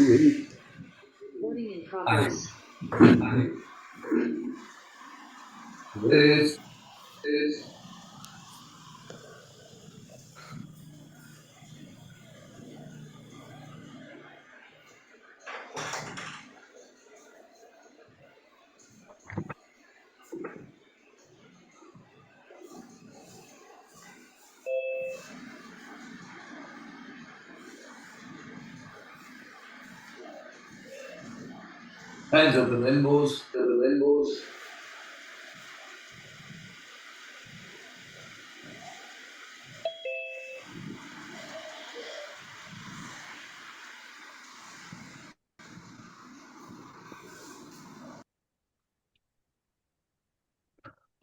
Loading in progress. This is Hands of the rainbows.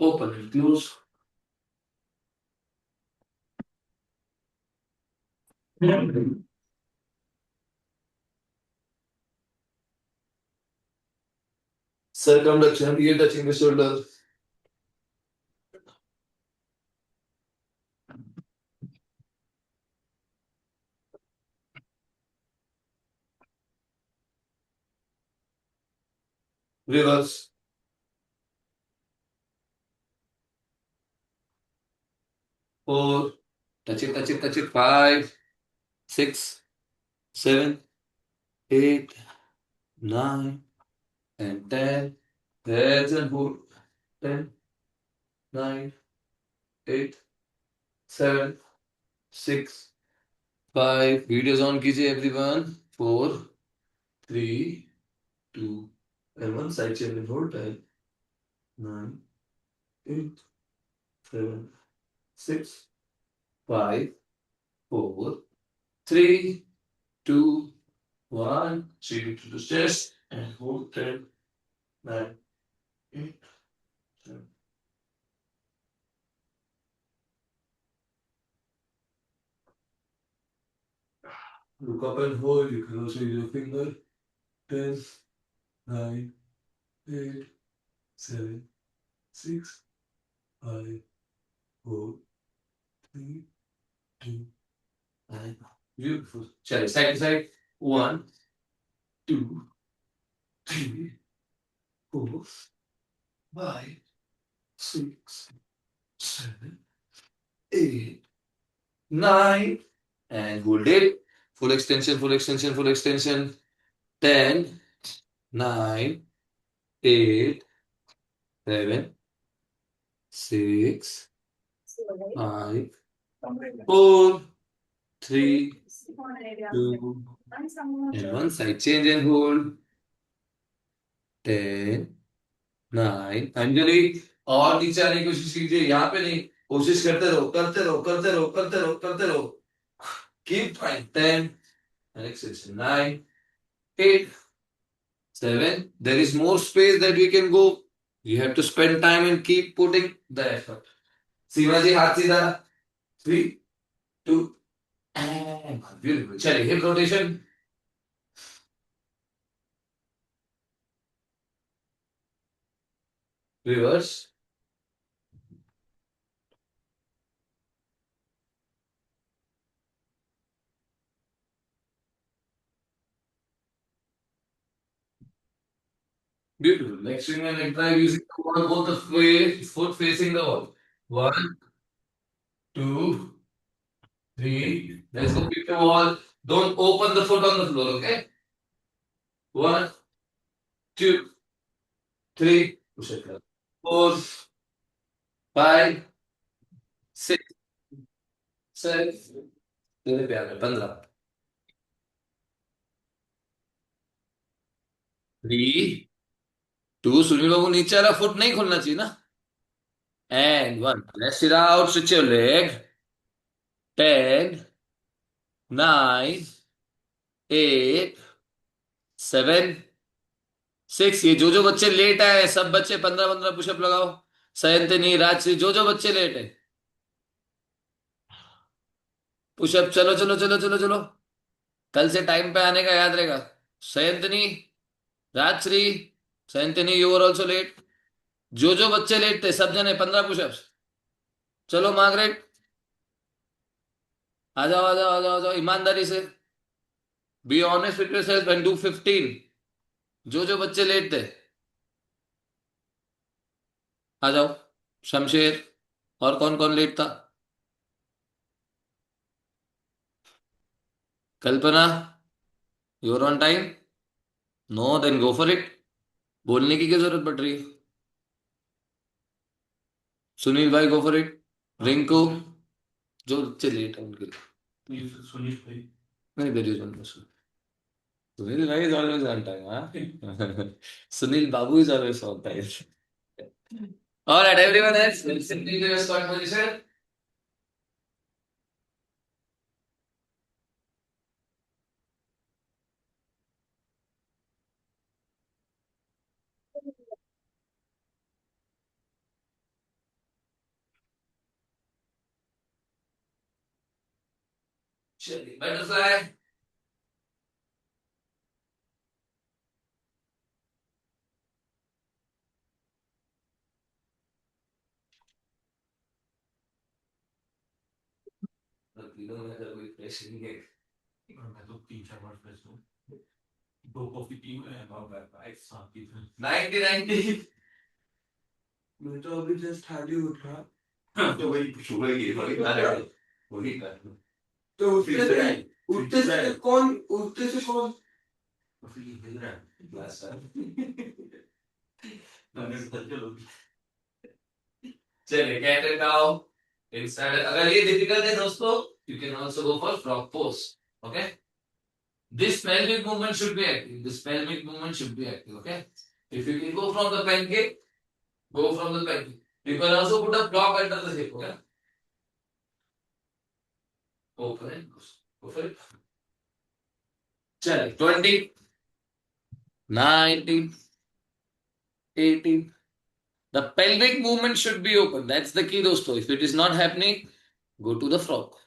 Open and close. Circumduction, ear touching the shoulder. Reverse. 4. Touch it, touch it, touch it. 5, 6, 7, 8, 9, and 10. Heads and hold. 10, 9, 8, 7, 6, 5. Videos on कीजिए everyone. 4, 3, 2, and 1. Side chain and hold. 10, 9, 8, 7, 6, 5, 4, 3, 2, 1. Chin to the chest and hold 10, 9, 8, 7. Look up and hold. You can also use your finger. 10, 9, 8, 7, 6, 5, 4, 3, 2, 1. Beautiful. Chale, side to side. 1, 2, 3, 4, 5, 6, 7, 8, 9. And hold it. Full extension, full extension, full extension. 10, 9, 8, 7, 6, 5, 4, 3, 2, and 1. Side change and hold. 10, 9. Anjali और नीचे आने की कोशिश कीजिए. यहाँ पे नहीं. कोशिश करते रहो, करते रहो, करते रहो, करते रहो, करते रहो. Keep trying. 10, and extension. 9, 8, 7. There is more space that we can go. You have to spend time and keep putting the effort. सीमा जी हाथ सीधा. 3, 2, and 1. Beautiful. चलिए hip rotation. Reverse. Beautiful. Next swing and leg drive using the wall, both the way, foot facing the wall. 1, 2, 3. Let's go pick the wall. Don't open the foot on the floor, okay? 1, 2, 3. Push it up. 4, 5, 6, 7. तेरे प्यार में 15. 3, 2. सुनील बाबू नीचे वाला foot नहीं खोलना चाहिए ना. And 1. Let's it out. Switch your leg. 10, 9, 8, 7, 6. ये जो बच्चे लेट आए सब बच्चे 15-15 पुशअप लगाओ. सयंतनी, राजश्री, जो बच्चे लेट है पुशअप. चलो चलो चलो चलो चलो. कल से टाइम पे आने का याद रहेगा. Sayantani, Rajashree, Sayantani, you are also late. जो बच्चे लेट थे सब जने 15 पुशअप्स. चलो मार्गरेट, आ जाओ आ जाओ आ जाओ आ जाओ ईमानदारी से. Be honest with yourself and do 15। जो जो बच्चे लेट थे आ जाओ। शमशेर, और कौन कौन लेट था? Kalpana, you're on time? No, then go for it. बोलने की क्या जरूरत पड़ रही है? सुनील भाई, गो फॉर इट। रिंकू, जो बच्चे लेट है उनके लिए। सुनील भाई, नहीं, देर इज वन। सुनील भाई इज ऑलवेज ऑन टाइम, हाँ। Sunil Babu is always on time. All right, everyone else will simply do your start position. चलिए, बटरफ्लाई। तीनों में अगर कोई फ्रेश नहीं है, और मैं तो 3 4 बार फ्रेश हूँ। दो कॉफी पी मैं और एक साथ पी। 90 90। मैं तो अभी जस्ट हार्डी उठा। तो वही वही वही वही कर। तो उठते से कौन कॉफी मिल रहा है ग्लास सर। चलो, चलिए कैट एंड काउ इंस्टेड। अगर ये डिफिकल्ट है दोस्तों, you can also go for frog pose. Okay, this pelvic movement should be active. This pelvic movement should be active. Okay, if you can go from the pancake, go from the pancake. You can also put a block under the hip. Okay, open it. Go for it. चलिए, 20, 19, 18. The pelvic movement should be open. That's the key, दोस्तों. If it is not happening, go to the frog.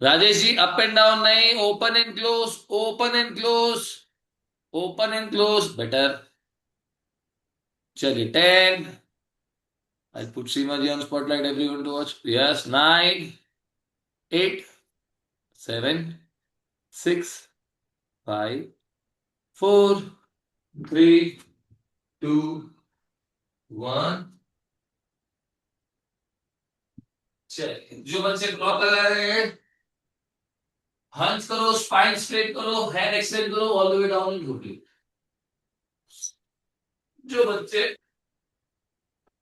Rajesh ji, up and down नहीं, open and close, open and close, open and close, better. चलिए, 10। I'll put Seema ji on spotlight, everyone to watch. Yes, 9, 8, 7, 6, 5, 4, 3, 2, 1। चलिए, जो बच्चे clock लगा रहे हैं, हंस करो, स्पाइन स्ट्रेट करो, हैंड एक्सटेंड करो, all the way down in घुटने। जो बच्चे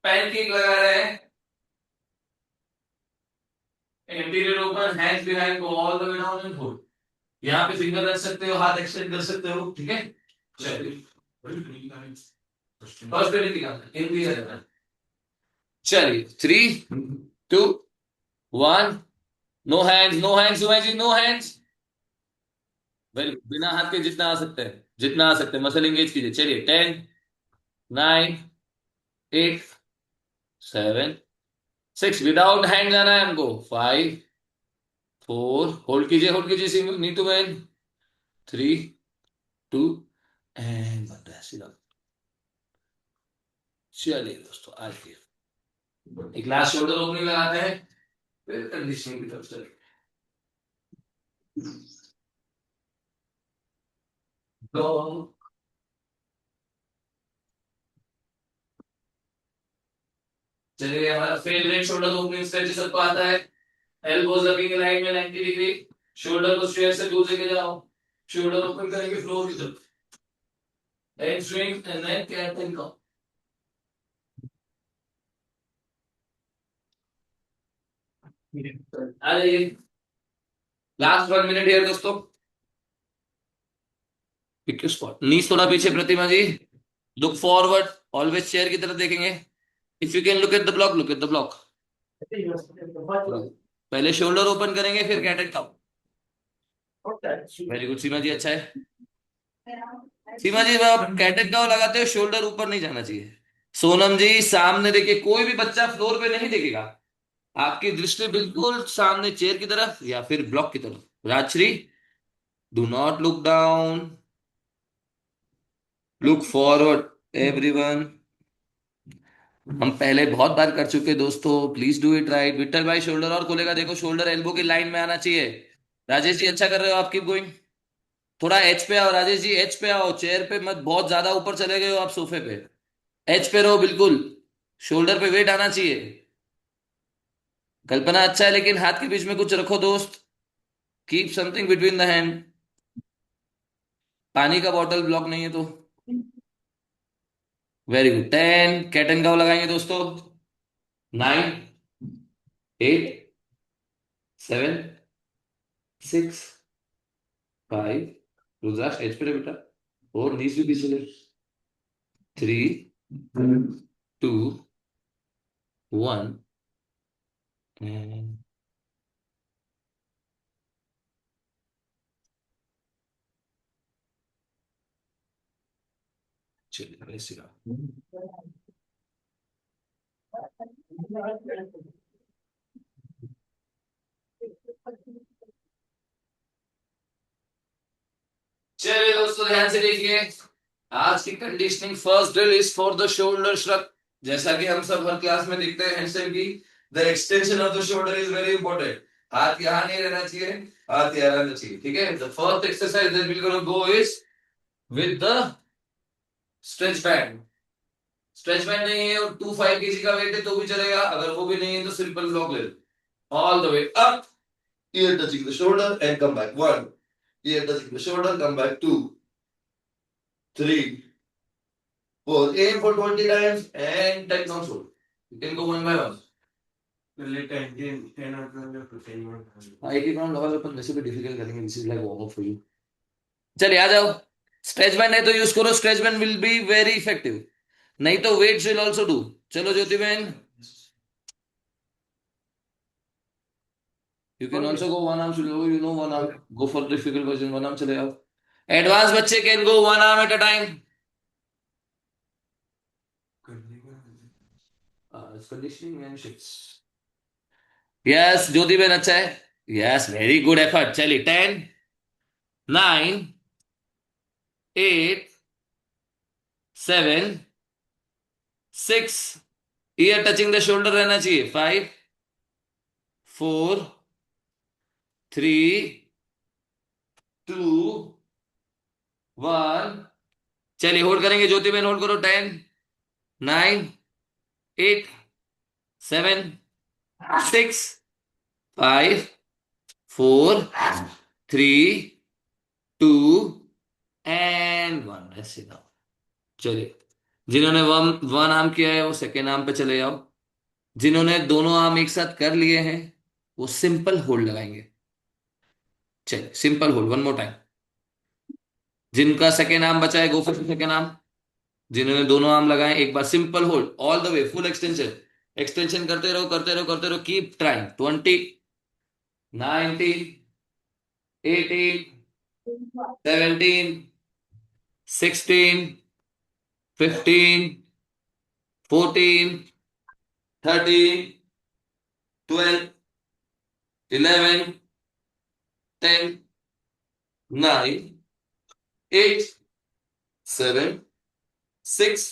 पैनकेक लगा रहे हैं, interior open, hands behind, go all the way down in घुट। यहाँ पे फिंगर रख सकते हो, हाथ एक्सटेंड कर सकते हो, ठीक है। चलिए, फर्स्ट पेड दिखाना, हिंदी है। चलिए, 3, 2, 1। No hands, no hands, Sumesh ji, no hands. Very, बिना हाथ के जितना आ सकते हैं, जितना आ सकते हैं, मसल एंगेज कीजिए। चलिए, 10, 9, 8, 7, 6। विदाउट हैंड जाना है हमको। 5, 4, होल्ड कीजिए नीतू मैन। 3, 2 एंड 1। चलिए दोस्तों, आज के एक लास्ट शोल्डर ओपनिंग लगाते हैं, फिर कंडीशनिंग की तरफ चलते हैं। तो चलिए, हमारा फेवरेट शोल्डर ओपनिंग स्ट्रेच सबको आता है। एल्बोज रखेंगे राइट में 90 डिग्री। शोल्डर को स्ट्रेट से दूर लेके जाओ। शोल्डर ओपन करेंगे फ्लोर की तरफ। And swing and then cat and cow. आ जाइए, लास्ट 1 मिनट हियर दोस्तों। पिक योर स्पॉट, नीज थोड़ा पीछे, Pratima ji. Look forward, always chair की तरफ देखेंगे। If you can look at the block, look at the block. पहले शोल्डर ओपन करेंगे, फिर cat and cow. Very good Seema ji, अच्छा है। सीमा जी, जब आप कैट एंड काउ लगाते हो, शोल्डर ऊपर नहीं जाना चाहिए। सोनम जी, सामने देखिए, कोई भी बच्चा फ्लोर पे नहीं देखेगा। आपकी दृष्टि बिल्कुल सामने चेयर की तरफ या फिर ब्लॉक की तरफ। Rajshree, do not look down, look forward everyone. हम पहले बहुत बार कर चुके दोस्तों, please do it right. Vitthal भाई, शोल्डर और खोलेगा, देखो शोल्डर एल्बो की लाइन में आना चाहिए। राजेश जी अच्छा कर रहे हो आप, कीप गोइंग। थोड़ा एच पे आओ राजेश जी, एच पे आओ, चेयर पे मत, बहुत ज्यादा ऊपर चले गए हो आप सोफे पे। एच पे रहो बिल्कुल, शोल्डर पे वेट आना चाहिए। कल्पना अच्छा है लेकिन हाथ के बीच में कुछ रखो दोस्त, keep something between the hand. पानी का बॉटल ब्लॉक नहीं है तो। Very good, 10 cat and cow लगाएंगे दोस्तों। 9, 8, 7, 6, 5, रुद्राक्ष एच पे रहे बेटा, और नीज भी पीछे ले। 3, 2, 1। चलिए ऐसे रहा। चलिए दोस्तों ध्यान से देखिए, आज की conditioning first drill is for the shoulder shrug. जैसा कि हम सब हर क्लास में देखते हैं हैंडस्टैंड की, the extension of the shoulder is very important. हाथ यहाँ नहीं रहना चाहिए, हाथ यहाँ रहना चाहिए, ठीक है। The first exercise that we gonna go is with the stretch band. Stretch band नहीं है और 25 kg का वेट है तो भी चलेगा, अगर वो भी नहीं है तो सिंपल ब्लॉक ले लो। All the way up, ear touching the shoulder and come back. 1, ear touching the shoulder, come back. 2, 3, 4. Aim for 20 times and 10 counts hold. You can go one by one. पहले 10 10 10 आता है फिर 10 आता है। हाँ एक ही राउंड लगा लो, अपन वैसे भी डिफिकल्ट करेंगे, this is like warm up for you. चलिए आ जाओ। स्ट्रेच बैंड है तो यूज करो, stretch band will be very effective, नहीं तो वेट्स विल आल्सो डू। चलो ज्योति बहन, you can also go one arm, you know one arm, go for difficult version, one arm चले आओ। एडवांस बच्चे can go one arm at a time. करने का conditioning and sheets. Yes ज्योति बहन अच्छा है, यस वेरी गुड एफर्ट। चलिए 10, 9, 8, 7, 6, year touching the shoulder रहना चाहिए। 5, 4, 3, 2, 1। चलिए होल्ड करेंगे, ज्योति बहन होल्ड करो। 10, 9, 8, 7, 6, 5, 4, 3, 2 एंड 1। ऐसे जाओ। चलिए जिन्होंने वन वन आर्म किया है वो सेकेंड आर्म पे चले जाओ, जिन्होंने दोनों आर्म एक साथ कर लिए हैं वो सिंपल होल्ड लगाएंगे। चलिए simple hold one more time. जिनका सेकेंड आर्म बचा है गो फॉर सेकेंड आर्म। जिन्होंने दोनों आर्म लगाए एक बार simple hold all the way, full extension. Extension करते रहो करते रहो करते रहो, keep trying. 20, 19, 18, 17, 16, 15, 14, 13, 12, 11, 10, 9, 8, 7, 6,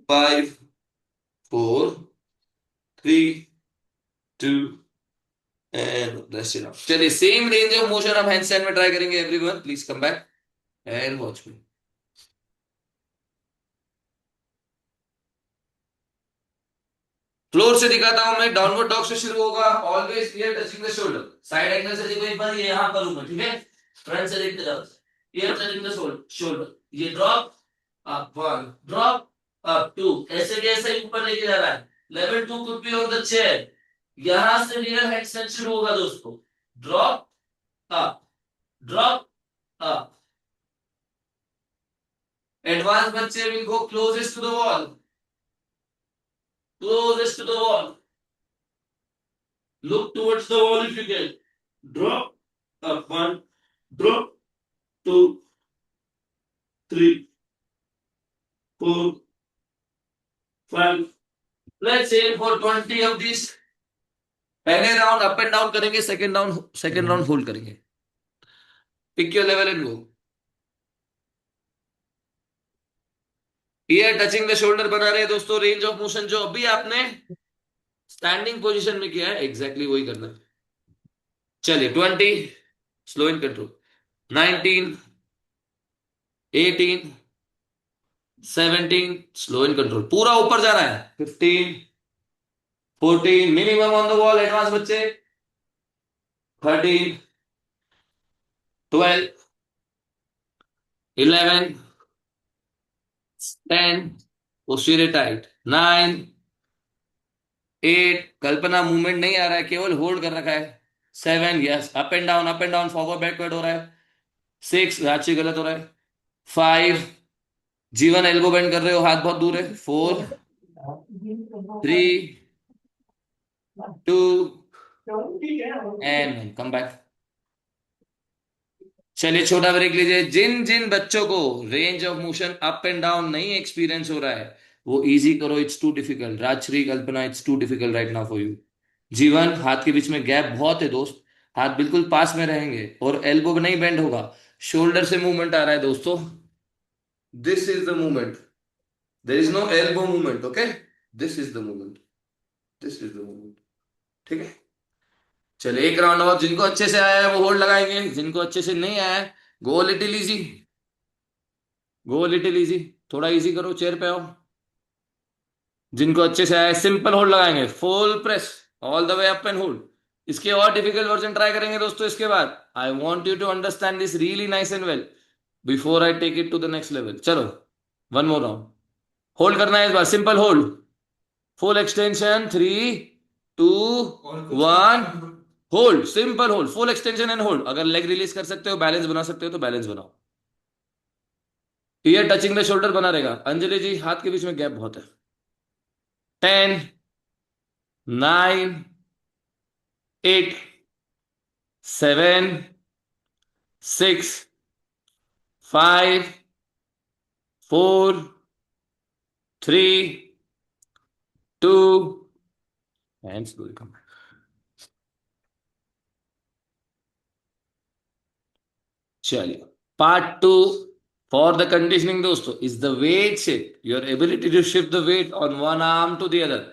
5, 4, 3, 2 and rest it out. चलिए सेम रेंज ऑफ मोशन हम हैंडस्टैंड में ट्राई करेंगे। Everyone please come back and watch me. Floor से दिखाता हूं मैं, डाउनवर्ड डॉग से शुरू होगा। Always year touching the shoulder. Side angle से देखो एक बार, ये यहां करूंगा, ठीक है। फ्रंट से देखते जाओ, ईयर टचिंग द शोल्डर। ये ड्रॉप अप 1, ड्रॉप अप 2, ऐसे कैसे ऊपर लेके जा रहा है। Level 2 could be on the chair. यहां से रियर हैंडस्टैंड शुरू होगा दोस्तों। Drop up, drop up. Advance बच्चे will go closest to the wall, closest to the wall. Look towards the wall if you can. Drop up 1, drop 2, 3, 4, 5. Let's aim for 20 of these. पहले round up and down करेंगे, second round hold करेंगे। Pick your level and go. Ear touching the shoulder बना रहे हैं दोस्तों। Range of motion जो अभी आपने स्टैंडिंग पोजीशन में किया है एग्जैक्टली वही करना है। चलिए 20, slow in control. 19, 18, 17, slow in control. पूरा ऊपर जा रहा है. 15, 14, minimum on the wall. Advance बच्चे. 13, 12, 11, 10, posterior tight. 9, 8, कल्पना मूवमेंट नहीं आ रहा है, केवल होल्ड कर रखा है. 7, yes, up and down, forward backward हो रहा है. 6, रांची गलत हो रहा है. 5, जीवन एल्बो बेंड कर रहे हो, हाथ बहुत दूर है. 4, 3, 2 एंड कम बैक. चलिए छोटा ब्रेक लीजिए. जिन जिन बच्चों को range of motion up and down नहीं एक्सपीरियंस हो रहा है वो इजी करो. It's too difficult. Rajshree, Kalpana, it's too difficult right now for you. Jeevan, हाथ के बीच में गैप बहुत है दोस्त. हाथ बिल्कुल पास में रहेंगे और एल्बो नहीं बेंड होगा. शोल्डर से मूवमेंट आ रहा है दोस्तों. This is the movement. There is no elbow movement. Okay, this is the movement. This is the movement. ठीक है. चलिए एक राउंड और. जिनको अच्छे से आया है वो होल्ड लगाएंगे. जिनको अच्छे से नहीं आया है, go little easy. Go little easy. थोड़ा इजी करो. चेयर पे आओ. जिनको अच्छे से आया है सिंपल होल्ड लगाएंगे. Full press all the way up and hold. इसके और डिफिकल्ट वर्जन ट्राई करेंगे दोस्तों इसके बाद. I want you to understand this really nice and well before I take it to the next level. चलो one more round. Hold करना है इस बार. Simple hold. Full extension. 3, 2, 1. Hold. Simple hold. Full extension and hold. अगर leg release कर सकते हो, balance बना सकते हो तो बैलेंस बनाओ. ईयर टचिंग द शोल्डर बना रहेगा. अंजलि जी, हाथ के बीच में गैप बहुत है. 10, 9, 8, 7, 6, 5, 4, 3, 2 and slowly come back. चलिए पार्ट 2 फॉर द कंडीशनिंग दोस्तों is the weight shift. Your ability to shift the weight on one arm to the other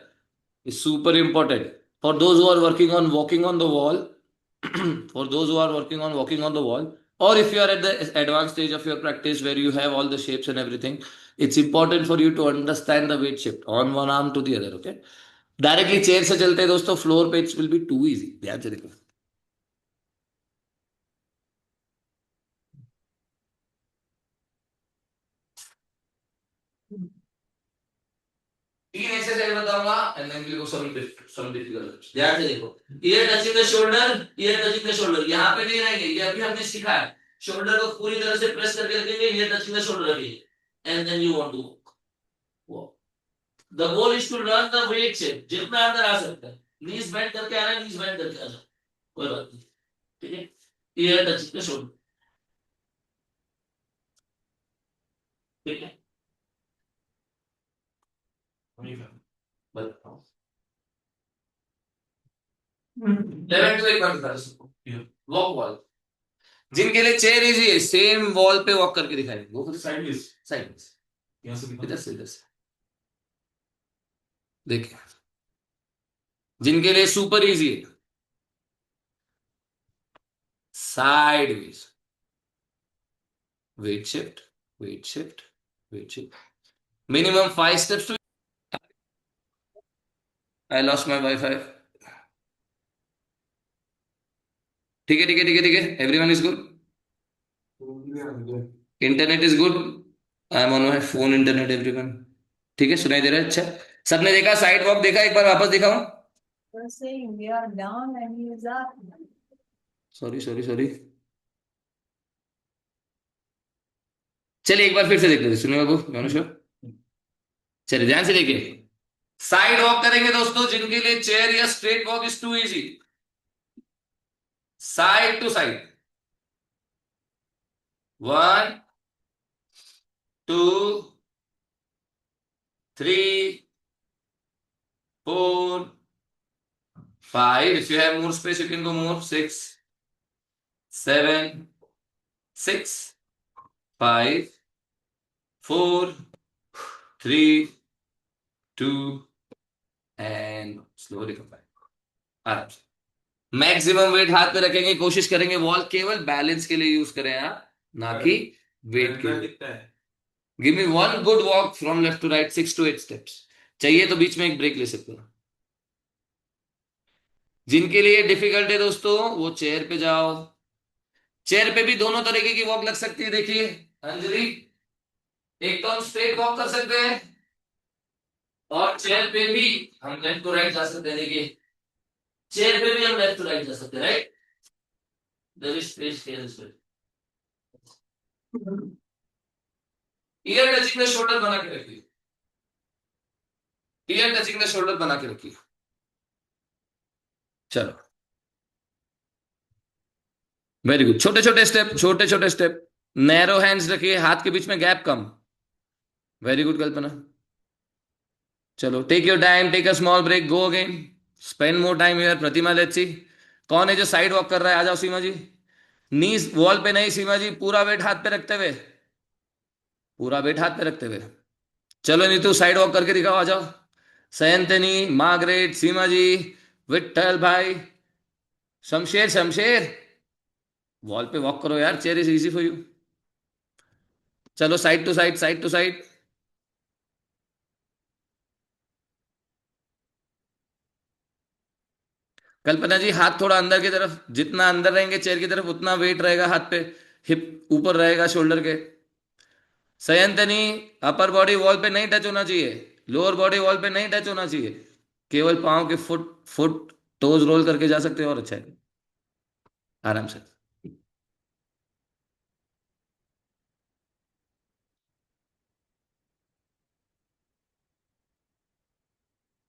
is super important for those who are working on walking on the wall. For those who are working on walking on the wall, or if you are at the advanced stage of your practice where you have all the shapes and everything, it's important for you to understand the weight shift on one arm to the other. Okay, directly chair से चलते हैं दोस्तों floor पे, it's will be too easy. ध्यान से देखो. तीन exercise बताऊंगा and then will go some difficult. ध्यान से देखो. Ear touching the shoulder. Ear touching the shoulder. यहां पे नहीं रहेंगे. ये अभी हमने सीखा है. शोल्डर को पूरी तरह से प्रेस करके रखेंगे. ईयर टचिंग द शोल्डर रखेंगे and then you want to walk. The goal is to learn the weight shape. जितना अंदर आ सकता है. नीज बेंड करके आना है. नीज बेंड करके आ जाओ. कोई बात नहीं. ठीक है. Year touching the shoulder. ठीक है. बताओ. 11 to एक बार बता सको. Walk wall. जिनके लिए चेयर इजी है सेम वॉल पे वॉक करके दिखाएंगे. वो खुद साइड साइड इधर से इधर से. देखिए जिनके लिए सुपर इजी है sideways. Weight shift, weight shift, weight shift. Minimum 5 steps to. I lost my wifi. ठीक है ठीक है ठीक है ठीक है. Everyone is good. Internet is good. I am on my phone internet. Everyone ठीक है. सुनाई दे रहा है. अच्छा सबने देखा साइड वॉक देखा. एक बार वापस दिखाओ. Sorry sorry sorry. चलिए एक बार फिर से देख लेते. सुनिए बाबू मनुष्य. चलिए ध्यान से देखिए. साइड वॉक करेंगे दोस्तों जिनके लिए चेयर या straight walk is too easy. Side to side. 1, 2, 3, 4, 5. If you have more space, you can go more. 6, 7, 6, 5, 4, 3, 2 and slowly come back. आराम से. मैक्सिमम वेट हाथ पे रखेंगे, कोशिश करेंगे वॉल केवल बैलेंस के लिए यूज करें आप, ना कि वेट के करना लिए। कितना है? Give me one good walk from left to right 6 to 8 steps। चाहिए तो बीच में एक ब्रेक ले सकते हो। जिनके लिए डिफिकल्ट है दोस्तों वो चेयर पे जाओ। चेयर पे भी दोनों तरीके की वॉक लग सकती है, देखिए अंजलि, एक तो हम स्ट्रेट वॉक कर सकते हैं और चेयर पे भी हम लेफ्ट टू राइट जा सकते हैं। देखिए चेयर पे भी हम लेफ्ट टू राइट जा सकते हैं, right. There is space here as well. Ear touching the shoulder बना के रखिए, ईयर टचिंग द शोल्डर बना के रखिए। चलो वेरी गुड, छोटे छोटे स्टेप, छोटे छोटे स्टेप। नैरो हैंड्स रखिए, हाथ के बीच में गैप कम। Very good Kalpana. चलो take your time, take a small break, go again, spend more time here. Pratima, let's see कौन है जो साइड वॉक कर रहा है। आ जाओ सीमा जी। नीज वॉल पे नहीं सीमा जी, पूरा वेट हाथ पे रखते हुए, पूरा वेट हाथ पे रखते हुए। चलो नीतू साइड वॉक करके दिखाओ, आ जाओ। सयंतनी, मार्गरेट, सीमा जी, विट्ठल भाई, शमशेर, शमशेर वॉल पे वॉक करो यार, chair is easy for you. चलो side to side, side to side. Kalpana ji हाथ थोड़ा अंदर की तरफ, जितना अंदर रहेंगे चेयर की तरफ उतना वेट रहेगा हाथ पे, हिप ऊपर रहेगा शोल्डर के। सयंतनी, अपर बॉडी वॉल पे नहीं टच होना चाहिए, लोअर बॉडी वॉल पे नहीं टच होना चाहिए, केवल पाँव के फुट फुट टोज रोल करके जा सकते हो और अच्छा है, आराम से।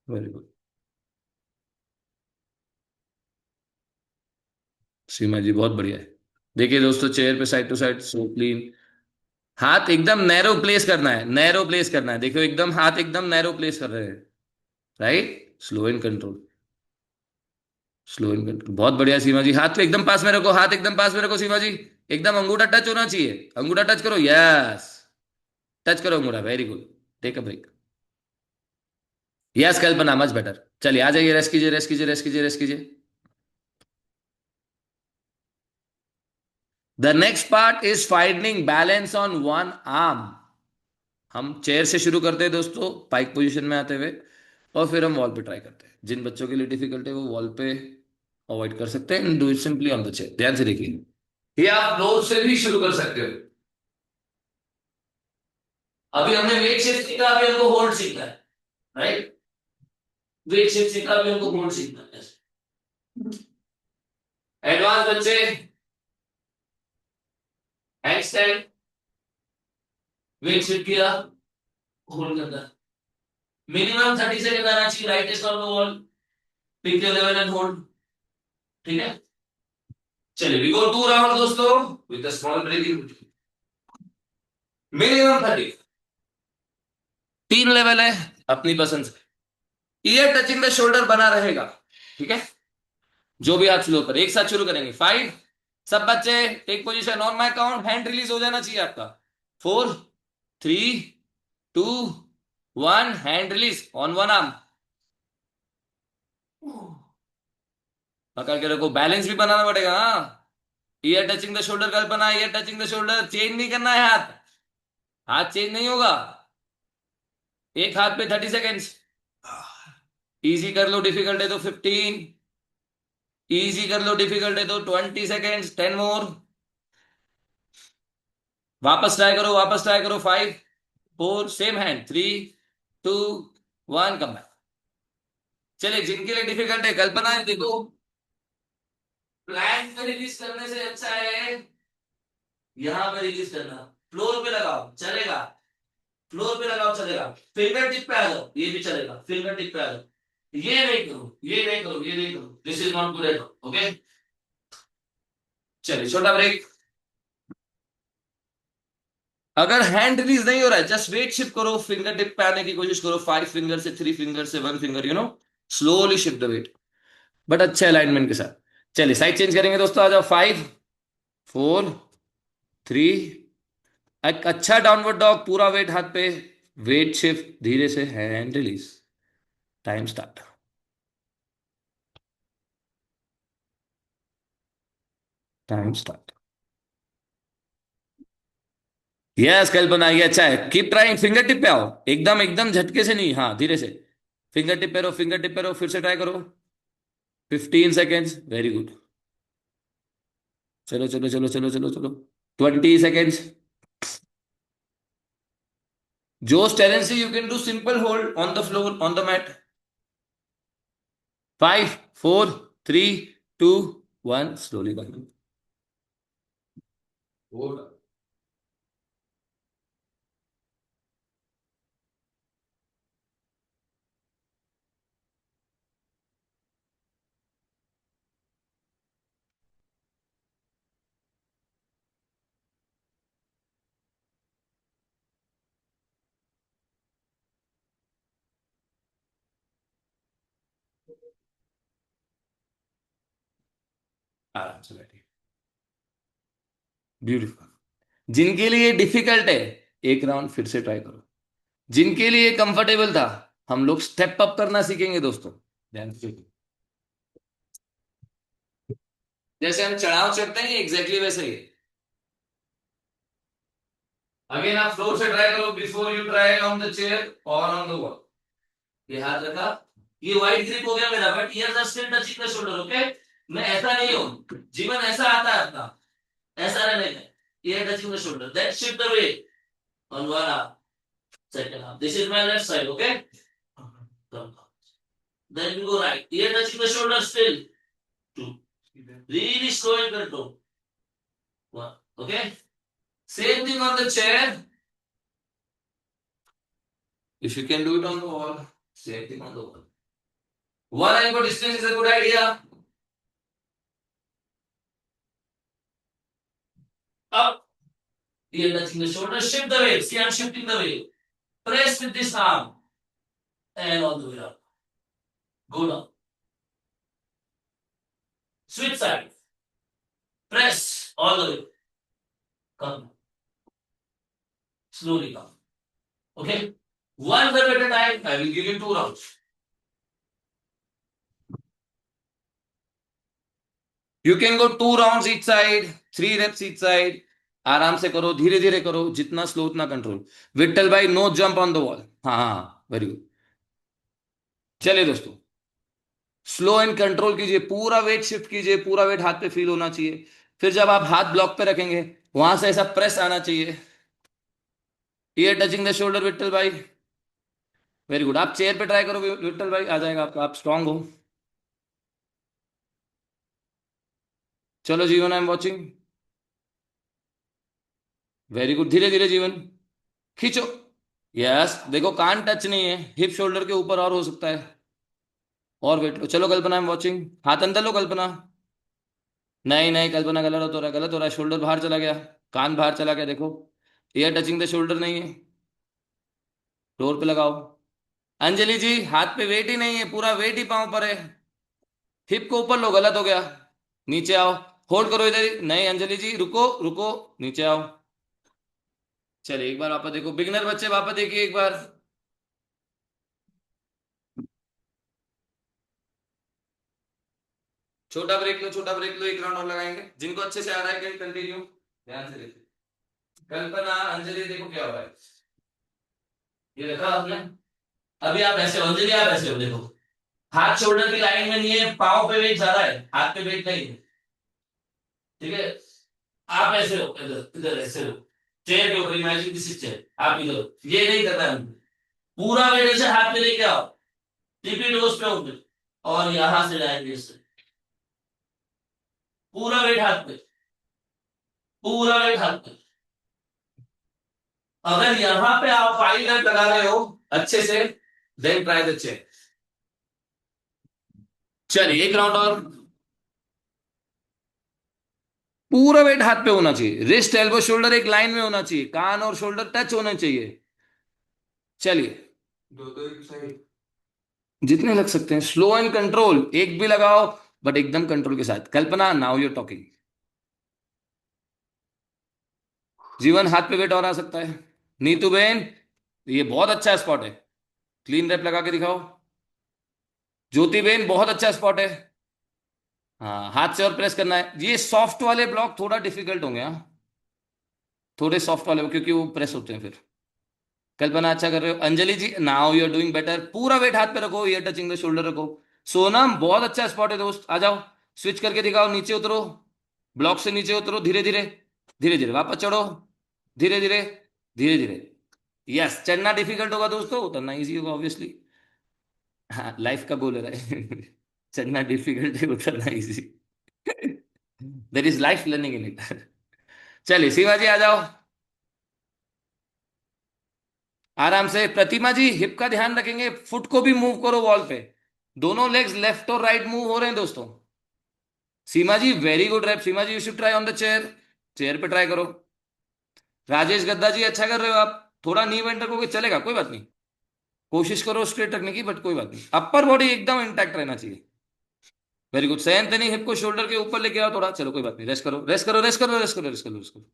वेरी गुड सीमा जी, बहुत बढ़िया है। देखिए दोस्तों चेयर पे side to side so clean. हाथ एकदम नैरो प्लेस करना है, नैरो प्लेस करना है, देखो एकदम हाथ एकदम नैरो प्लेस कर रहे हैं, right. Slow and control, slow and control, बहुत बढ़िया सीमा जी। हाथ पे एकदम पास में रखो, हाथ एकदम पास में रखो सीमा जी, एकदम अंगूठा टच होना चाहिए, अंगूठा टच करो, यस, टच करो अंगूठा, very good. Take a break, yes Kalpana, much better. चलिए आ जाइए, रेस्ट कीजिए, रेस्ट कीजिए, रेस्ट कीजिए, रेस्ट कीजिए। The next part is finding balance on one arm. हम चेयर से शुरू करते हैं दोस्तों, पाइक पोजीशन में आते हुए, और फिर हम वॉल पे ट्राई करते हैं। जिन बच्चों के लिए डिफिकल्ट है वो वॉल पे अवॉइड कर सकते हैं, and do it simply on the chair. ध्यान से देखिए, ये आप फ्लोर से भी शुरू कर सकते हो। अभी हमने वेट शिफ्ट सीखा, अभी हमको होल्ड सीखना है, राइट। वेट शिफ्ट सीखा, अभी हमको होल्ड सीखना है। एडवांस बच्चे, हैंड स्टैंड, वेट शिफ्ट किया, होल्ड करना है। मिनिमम 30 सेकंड आना चाहिए, right on the wall, pick your level and hold, ठीक है। चलिए वी गो 2 राउंड दोस्तों with a small break. Minimum 30, 3 level है अपनी पसंद से। ईयर टचिंग द शोल्डर बना रहेगा, ठीक है। जो भी हाथ स्लो पर, एक साथ शुरू करेंगे। 5, सब बच्चे take position, on my count hand release हो जाना चाहिए आपका। 4, 3, 2, 1, hand release on one arm. पकड़ के रखो, बैलेंस भी बनाना पड़ेगा, हाँ। Ear touching the shoulder, Kalpana, ear touching the shoulder, change नहीं करना है हाथ, हाथ चेंज नहीं होगा। एक हाथ पे 30 सेकेंड्स। इजी कर लो, डिफिकल्ट है तो 15, इजी कर लो, डिफिकल्ट है तो 20 सेकेंड्स, 10 मोर। वापस ट्राई करो, वापस ट्राई करो। 5, 4, सेम हैंड, 3, 2, 1, कम बैक। चलिए जिनके लिए डिफिकल्ट है, कल्पना है देखो, प्लैंक में रिलीज करने से अच्छा है यहां पे रिलीज करना। फ्लोर पे लगाओ चलेगा, फ्लोर पे लगाओ चलेगा, फिंगर टिप पे आ जाओ, ये भी चलेगा, फिंगर टिप पे आ जाओ। ये नहीं करो, ये नहीं करो, ये नहीं करो, this is not good at all, okay. चलिए छोटा ब्रेक। अगर हैंड रिलीज नहीं हो रहा है, जस्ट वेट शिफ्ट करो, फिंगर टिप पे आने की कोशिश करो, 5 फिंगर से, 3 फिंगर से, 1 finger, slowly shift the weight, but अच्छे अलाइनमेंट के साथ। चलिए साइड चेंज करेंगे दोस्तों, आ जाओ। 5, 4, 3, एक अच्छा डाउनवर्ड डॉग, पूरा वेट हाथ पे, वेट शिफ्ट धीरे से, hand release, time start. Time start. Yes Kalpana, ये अच्छा है। कीप ट्राइंग, फिंगर टिप पे आओ, एकदम एकदम झटके से नहीं, हाँ धीरे से। फिंगर टिप पे रहो, फिंगर टिप पे रहो, फिर से ट्राई करो। 15 सेकेंड्स, वेरी गुड। चलो चलो चलो चलो चलो चलो। 20 seconds. Joe's tendency, you can do simple hold on the floor, on the mat. 5, 4, 3, 2, 1. Slowly back. Hold. आराम से बैठिए। ब्यूटीफुल। जिनके लिए डिफिकल्ट है, एक राउंड फिर से ट्राई करो। जिनके लिए कंफर्टेबल था, हम लोग स्टेप अप करना सीखेंगे दोस्तों, ध्यान से। जैसे हम चढ़ाव चढ़ते हैं एग्जैक्टली वैसे ही। अगेन आप फ्लोर से ट्राई करो, before you try on the chair और ऑन द वॉल। ये हाथ रखा, ये वाइड ग्रिप हो गया मेरा, but ears are still touching the shoulder, okay. मैं ऐसा नहीं हूं, जीवन ऐसा आता है अपना, ऐसा रहने का। Ear touching the shoulder, then shift the weight on one arm, second arm. This is my left side, okay? Come. Then you go right. Ear touching the shoulder still. 2. Really slow and control. 1. Okay? Same thing on the chair. If you can do it on the wall, same thing on the wall. 1 ankle distance is a good idea. Up. Ear touching the shoulder. Shift the weight. See, I'm shifting the weight. Press with this arm. And all the way up. Go down. Switch side. Press all the way. Come. Slowly come. Okay? One rep at a time. I will give you 2 rounds. You can go 2 rounds each side, 3 reps each side. आराम से करो, धीरे धीरे करो, जितना slow उतना control. Vitthal भाई, no jump on the wall. हाँ हाँ, वेरी गुड। चलिए दोस्तों, स्लो एंड कंट्रोल कीजिए, पूरा वेट शिफ्ट कीजिए, पूरा वेट हाथ पे फील होना चाहिए। फिर जब आप हाथ ब्लॉक पे रखेंगे, वहां से ऐसा प्रेस आना चाहिए। Year touching the shoulder Vitthal भाई, वेरी गुड। आप चेयर पे ट्राई करो विट्ठल भाई, आ जाएगा आपका, आप स्ट्रांग हो। चलो जीवन, I am watching. Very good, धीरे धीरे जीवन, खींचो। यस, देखो कान टच नहीं है, हिप शोल्डर के ऊपर और हो सकता है। और वेट लो, चलो कल्पना, आई एम वॉचिंग। हाथ अंदर लो कल्पना। नहीं नहीं कल्पना, गलत हो रहा है, गलत हो रहा है। शोल्डर बाहर चला गया, कान बाहर चला गया, देखो। ईयर टचिंग द शोल्डर नहीं है, फ्लोर पे लगाओ। अंजलि जी, हाथ पे वेट ही नहीं है, पूरा वेट ही पांव पर है। हिप को ऊपर लो, गलत हो गया। नीचे आओ, होल्ड करो इधर ही। नहीं अंजलि जी, रुको रुको, नीचे आओ। चलिए एक बार वापस देखो, बिगनर बच्चे वापस देखिए एक बार। छोटा ब्रेक लो, छोटा ब्रेक लो, एक राउंड और लगाएंगे। जिनको अच्छे से आ रहा है कैन कंटिन्यू, ध्यान से देखिए। कल्पना, अंजलि, देखो क्या हो रहा है। ये देखा आपने। अभी आप ऐसे हो अंजलि, आप ऐसे हो, देखो हाथ शोल्डर की लाइन में नहीं है, पाँव पे वेट ज्यादा है, हाथ पे वेट नहीं है। ठीक है, आप ऐसे हो, इधर इधर ऐसे हो, चेयर के ऊपर, इमेजिन दिस इज चेयर, आप इधर हो। ये नहीं करना है हमको। पूरा वेट ऐसे हाथ पे लेके आओ, टिपी टोस पे ऊपर, और यहां से लाएंगे इससे। पूरा वेट हाथ पे, पूरा वेट हाथ पे। अगर यहां पे आप 5 रन लगा रहे हो अच्छे से, देन ट्राई द चेयर। चलिए एक राउंड और। पूरा वेट हाथ पे होना चाहिए, रिस्ट एल्बो शोल्डर एक लाइन में होना चाहिए, कान और शोल्डर टच होने चाहिए। चलिए, दो दो एक साइड। जितने लग सकते हैं, स्लो एंड कंट्रोल, एक भी लगाओ बट एकदम कंट्रोल के साथ। कल्पना, नाउ यूर टॉकिंग। जीवन, हाथ पे वेट और आ सकता है। नीतू बहन, ये बहुत अच्छा स्पॉट है, क्लीन रैप लगा के दिखाओ। ज्योति बहन, बहुत अच्छा स्पॉट है। हाँ, हाथ से और प्रेस करना है। ये सॉफ्ट वाले ब्लॉक थोड़ा डिफिकल्ट होंगे, हाँ, थोड़े सॉफ्ट वाले क्योंकि वो प्रेस होते हैं फिर। कल्पना अच्छा कर रहे हो। Anjali ji, now you are doing better. पूरा वेट हाथ पे रखो, ईयर टचिंग द शोल्डर रखो। सोनम, बहुत अच्छा स्पॉट है दोस्त, आ जाओ। स्विच करके दिखाओ, नीचे उतरो, ब्लॉक से नीचे उतरो, धीरे धीरे, धीरे धीरे वापस चढ़ो, धीरे धीरे, धीरे धीरे। यस, चढ़ना डिफिकल्ट होगा दोस्तों, उतरना इजी होगा ऑब्वियसली। हाँ, लाइफ का गोल है। चढ़ना डिफिकल्ट है, उतरना easy. There is life learning in it. चलिए शिवाजी आ जाओ, आराम से। प्रतिमा जी, हिप का ध्यान रखेंगे, फुट को भी मूव करो वॉल पे। दोनों लेग्स लेफ्ट और राइट मूव हो रहे हैं दोस्तों। Seema ji, very good rep. Seema ji, you should try on the chair, chair पे ट्राई करो। राजेश गद्दा जी, अच्छा कर रहे हो आप। थोड़ा नी बेंड रखोगे चलेगा, कोई बात नहीं। कोशिश करो स्ट्रेट रखने की, बट कोई बात नहीं, अपर बॉडी एकदम इंटैक्ट रहना चाहिए। Very good. सैंतनी, हिप को शोल्डर के ऊपर लेके आओ थोड़ा। चलो कोई बात नहीं, रेस्ट करो, रेस्ट करो, रेस्ट करो, रेस्ट करो, रेस्ट करो, रेस्ट करो।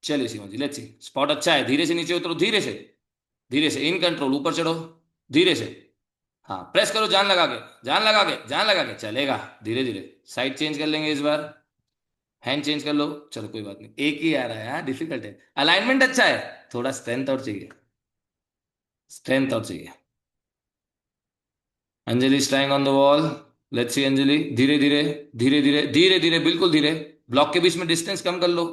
चलिए सीमा जी, लेट्स सी। स्पॉट अच्छा है, धीरे से नीचे उतरो, धीरे से, धीरे से, इन कंट्रोल, ऊपर चढ़ो, धीरे से। हाँ, प्रेस करो, जान लगा के, जान लगा के, जान लगा के, चलेगा। धीरे धीरे साइड चेंज कर लेंगे इस बार, हैंड चेंज कर लो। चलो कोई बात नहीं, एक ही आ रहा है, हाँ डिफिकल्ट है। अलाइनमेंट अच्छा है, थोड़ा स्ट्रेंथ और चाहिए, स्ट्रेंथ और चाहिए। Anjali trying on the wall. Let's see Anjali, धीरे धीरे, धीरे धीरे, धीरे धीरे, बिल्कुल धीरे। ब्लॉक के बीच में डिस्टेंस कम कर लो।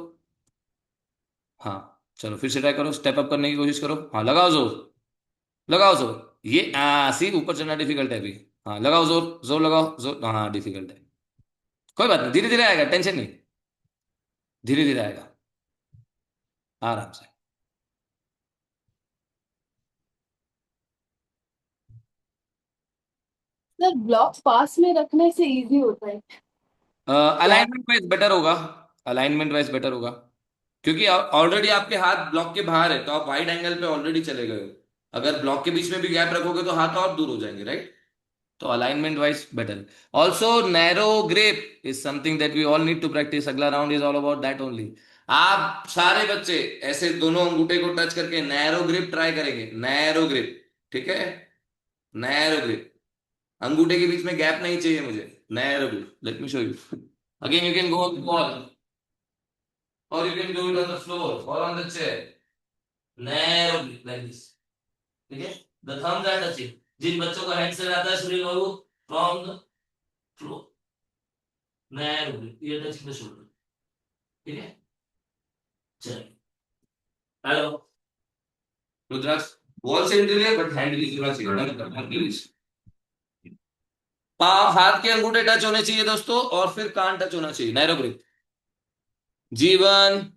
हाँ, चलो फिर से ट्राई करो, स्टेप अप करने की कोशिश करो। हाँ, लगाओ जोर, लगाओ जोर। ये सी, ऊपर चढ़ना डिफिकल्ट है अभी। हाँ, लगाओ जोर, जोर लगाओ, जोर। हाँ, डिफिकल्ट है, कोई बात नहीं, धीरे धीरे आएगा, टेंशन नहीं, धीरे धीरे आएगा, आराम से। सर ब्लॉक्स पास में रखने से इजी होता है क्या? अलाइनमेंट वाइज बेटर होगा, अलाइनमेंट वाइज बेटर होगा, क्योंकि ऑलरेडी आपके हाथ ब्लॉक के बाहर है, तो आप वाइड एंगल पे ऑलरेडी चले गए हो। अगर ब्लॉक के बीच में भी गैप रखोगे तो हाथ और दूर हो जाएंगे, राइट? तो alignment wise better. Also narrow grip is something that we all need to practise. अगला round is all about that only. आप सारे बच्चे ऐसे दोनों अंगूठे को टच करके नैरो ग्रिप ट्राई करेंगे, नैरो ग्रिप, ठीक है? नैरो ग्रिप, अंगूठे के बीच में गैप नहीं चाहिए मुझे। Narrow grip, let me show you again. You can go on the wall और you can do it on the floor और on the chair. Narrow grip like this, ठीक है? The thumbs are touching. जिन बच्चों का hand से आता है, Sunil Babu, from the floor, narrow grip, ये टचिंग द शोल्डर, ठीक है? चलिए, हेलो रुद्राक्ष, वॉल से इंटीरियर बट हैंड रिलीज होना चाहिए, हैंड रिलीज। पांव, हाथ के अंगूठे टच होने चाहिए दोस्तों, और फिर कान टच होना चाहिए, नैरो ग्रिप। जीवन,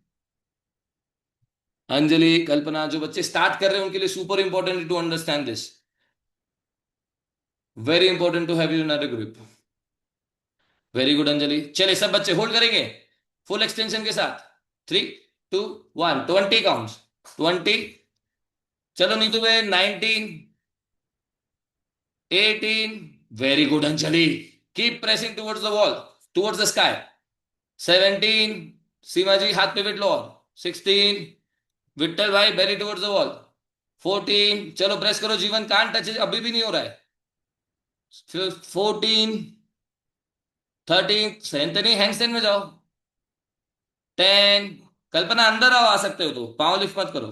अंजलि, कल्पना, जो बच्चे स्टार्ट कर रहे हैं उनके लिए super important to understand this, very important to have you narrow grip. Very good Anjali. चलिए सब बच्चे होल्ड करेंगे फुल एक्सटेंशन के साथ। 3, 2, 1, 20 काउंट, 20। चलो नीतू में 19, 18। Very good Anjali, keep pressing towards the wall, towards the sky. 17, सीमा जी हाथ पे वेट लो और। 16, विट्ठल भाई बेरी टुवर्ड्स द वॉल। 14, चलो प्रेस करो जीवन, कान टच अभी भी नहीं हो रहा है। 14, 13, सेंटनी हैंडस्टैंड में जाओ। 10, कल्पना अंदर आओ, आ सकते हो तो पाँव लिफ्ट मत करो,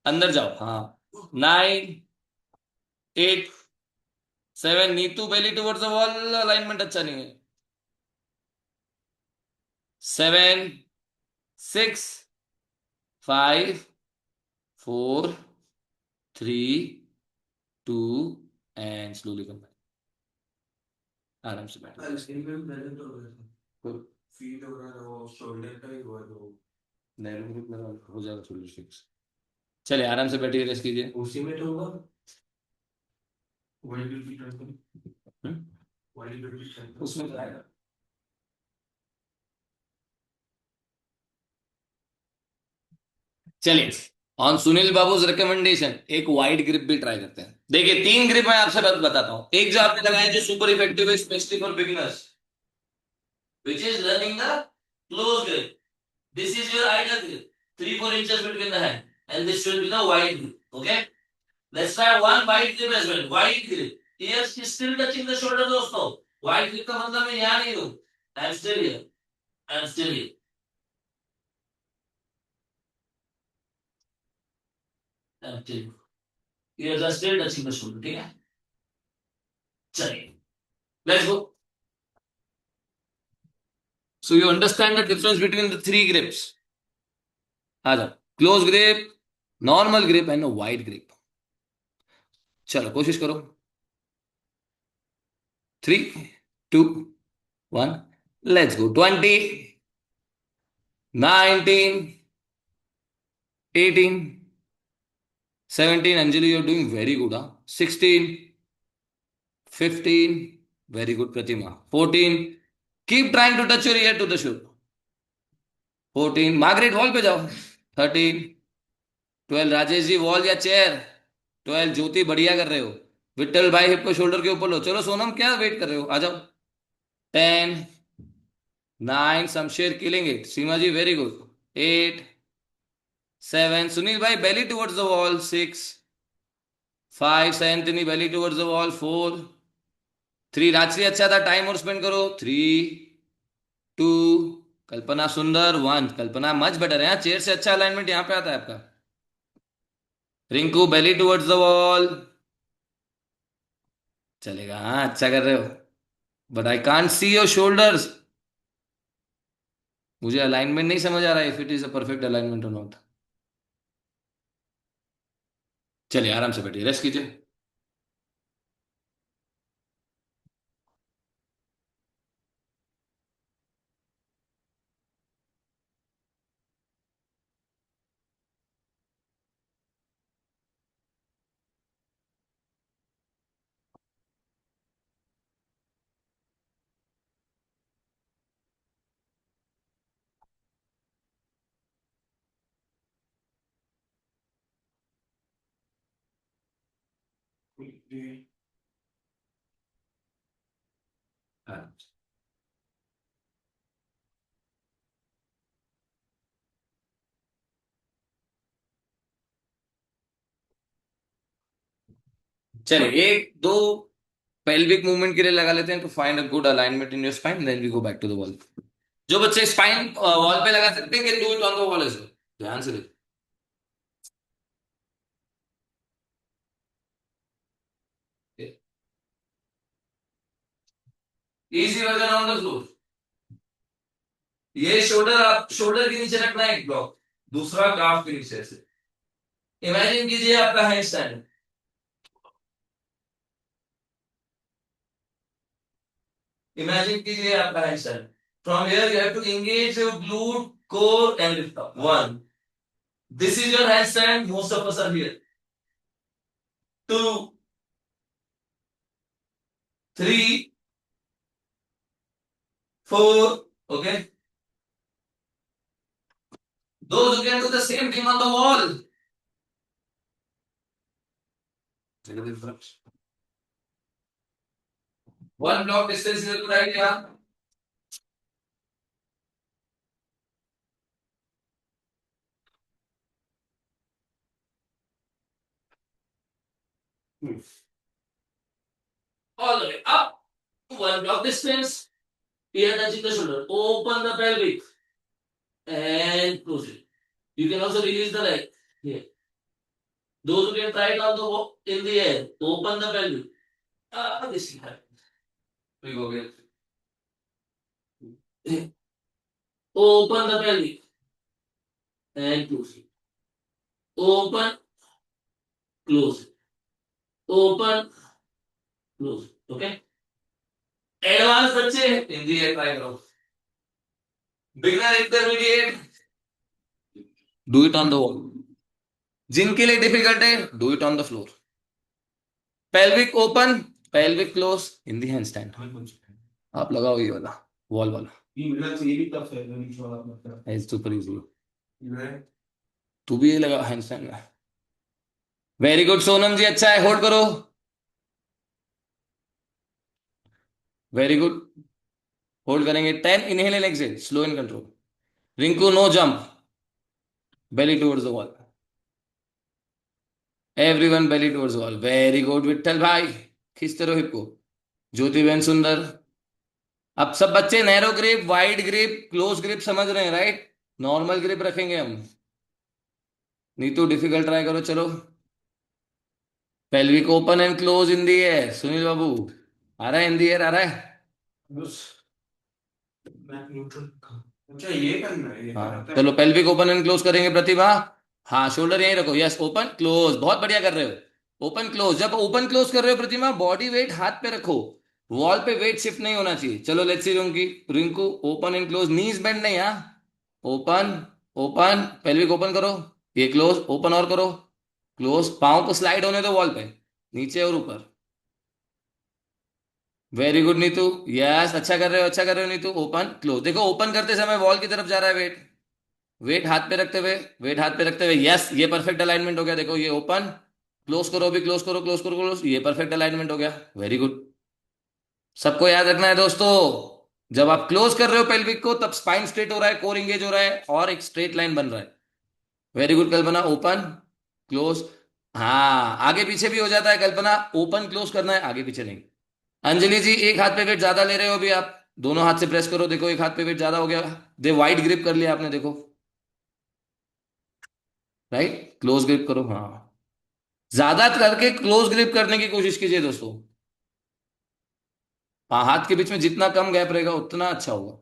अंदर जाओ। हाँ, 9, 8, 7, नीतू बेली टुवर्ड्स द वॉल, अलाइनमेंट अच्छा नहीं है। 7, 6, 5, 4, 3, 2 एंड स्लोली कम बैक। आराम से बैठो। फील हो रहा है वो शोल्डर का ही हुआ तो नैरो ग्रुप में हो जाएगा थोड़ी फिक्स। चलिए आराम से बैठिए, रेस्ट कीजिए। उसी में तो होगा। वही बिल्कुल ट्राई करो, वही बिल्कुल ट्राई करो। उसमें तो आएगा। चलिए, ऑन सुनील बाबूज रिकमेंडेशन एक वाइड ग्रिप भी ट्राई करते हैं। देखिए 3 ग्रिप मैं आपसे बताता हूं। एक जो आपने लगाया जो सुपर इफेक्टिव है specially for beginners, which is learning the close grip. This is your ideal grip, 3-4 inches between the hand, and this will be the wide grip. Okay? Let's try one wide grip as well. Wide grip. Ears is still touching the shoulder, दोस्तों. Wide grip का मतलब मैं यहाँ नहीं हूँ. I'm still here. I'm still here. I'm still here. Ears are still touching the shoulder. ठीक है? चलिए. Let's go. So you understand the difference between the three grips. आ जाओ. Close grip, normal grip and a wide grip. चलो कोशिश करो. 3, 2, 1. Let's go. 20, 19, 18, 17. Anjali, you're doing very good. Huh? 16, 15. Very good, Pratima. 14. Keep trying to touch your ear to the shoe. 14. Margaret, wall पे जाओ. 13. 12. Rajesh ji wall या chair. 12. ज्योति बढ़िया कर रहे हो. विट्ठल भाई हिप को शोल्डर के ऊपर लो. चलो सोनम क्या वेट कर रहे हो, आ जाओ. 10, 9. Shamsher killing it. Seema ji very good. 8, 7. Sunil भाई belly towards the wall. 6, 5. Sayantani belly towards the wall. 4, 3. Rajshree अच्छा था, टाइम और स्पेंड करो. 3, 2. कल्पना सुंदर. 1. कल्पना मच बेटर है. चेयर से अच्छा अलाइनमेंट यहाँ पे आता है आपका. रिंकू बेली टुवर्ड्स द वॉल. चलेगा. हाँ अच्छा कर रहे हो. But I can't see your shoulders. मुझे अलाइनमेंट नहीं समझ आ रहा है, if it is a perfect alignment और नॉट. चलिए आराम से बैठिए, रेस्ट कीजिए. हाँ. चलिए एक दो पेल्विक मूवमेंट के लिए लगा लेते हैं, तो find a good alignment in your spine, then we go back to the wall. जो बच्चे स्पाइन वॉल पे लगा सकते हैं, can do it on the wall as well. ध्यान से देखो. Easy version on the floor. ये शोल्डर आप शोल्डर के नीचे रखना है एक ब्लॉक, दूसरा काफ के नीचे से. इमेजिन कीजिए आपका हैंड स्टैंड. इमेजिन कीजिए आपका hand stand. From here you have to engage your glute core and lift up. 1. This is your handstand. Most of us are here. 2, 3, 4. Okay. Those who can do the same thing on the wall. Take a deep breath. One block distance is a good idea. All the way up. One block distance. Ear touching the shoulder. Open the pelvic and close it. You can also release the leg here. Those who can try it on the in the air, open the pelvic. This is happens. We go again. Open the pelvic and close it. Open, close it. Open, close it. Okay. Advance बच्चे हिंदी है, try करो. Beginner intermediate, do it on the wall. जिनके लिए difficult है, do it on the floor. Pelvic open, pelvic close in the handstand. आप लगाओ ये वाला वॉल वाला. ये भी टफ है, नीचे वाला मतलब है सुपर इजी. है. तू भी ये लगा हैंडस्टैंड में. वेरी गुड सोनम जी, अच्छा है. होल्ड करो. Very good. होल्ड करेंगे. 10. Inhale and exhale, slow and control. Rinku no jump. Belly towards the wall. Everyone belly towards wall, very good Vitthal भाई, खींचते रहो हिप को। ज्योति बहन सुंदर। अब सब बच्चे narrow grip, wide grip, close grip समझ रहे हैं, राइट? नॉर्मल ग्रिप रखेंगे हम। नीतू डिफिकल्ट ट्राई करो, चलो। Pelvic open and close in the air, Sunil Babu आ रहा है, इन दी एयर आ रहा है। अच्छा ये करना है, ये हाँ कराता है। चलो, पेल्विक ओपन एंड क्लोज करेंगे प्रतिभा। हाँ शोल्डर यहीं रखो, यस, ओपन क्लोज, बहुत बढ़िया कर रहे हो। ओपन क्लोज, जब ओपन क्लोज कर रहे हो प्रतिभा, बॉडी वेट हाथ पे रखो, वॉल पे वेट शिफ्ट नहीं होना चाहिए। चलो let's see Rinki, Rinku open and close, knees bend नहीं, हाँ। ओपन, ओपन, पेल्विक ओपन करो, ये क्लोज, ओपन और करो, क्लोज, पाँव को स्लाइड होने दो वॉल पे, नीचे और ऊपर। वेरी गुड नीतू, यस, अच्छा कर रहे हो, अच्छा कर रहे हो नीतू। ओपन क्लोज, देखो ओपन करते समय वॉल की तरफ जा रहा है वेट, वेट हाथ पे रखते हुए, वेट हाथ पे रखते हुए, यस, ये परफेक्ट अलाइनमेंट हो गया। देखो ये ओपन, क्लोज करो, अभी क्लोज करो, क्लोज करो, क्लोज, ये परफेक्ट अलाइनमेंट हो गया, वेरी गुड। सबको याद रखना है दोस्तों, जब आप क्लोज कर रहे हो पेल्विक को, तब स्पाइन स्ट्रेट हो रहा है, कोर इंगेज हो रहा है, और एक स्ट्रेट लाइन बन रहा है। वेरी गुड कल्पना, ओपन क्लोज। हाँ आगे पीछे भी हो जाता है कल्पना, ओपन क्लोज करना है, आगे पीछे नहीं। अंजलि जी एक हाथ पे वेट ज्यादा ले रहे हो अभी आप, दोनों हाथ से प्रेस करो, देखो एक हाथ पे वेट ज्यादा हो गया, दे वाइड ग्रिप कर लिया आपने, देखो, राइट, क्लोज ग्रिप करो, हाँ, ज्यादा करके क्लोज ग्रिप करने की कोशिश कीजिए दोस्तों। हाँ हाथ के बीच में जितना कम गैप रहेगा उतना अच्छा होगा।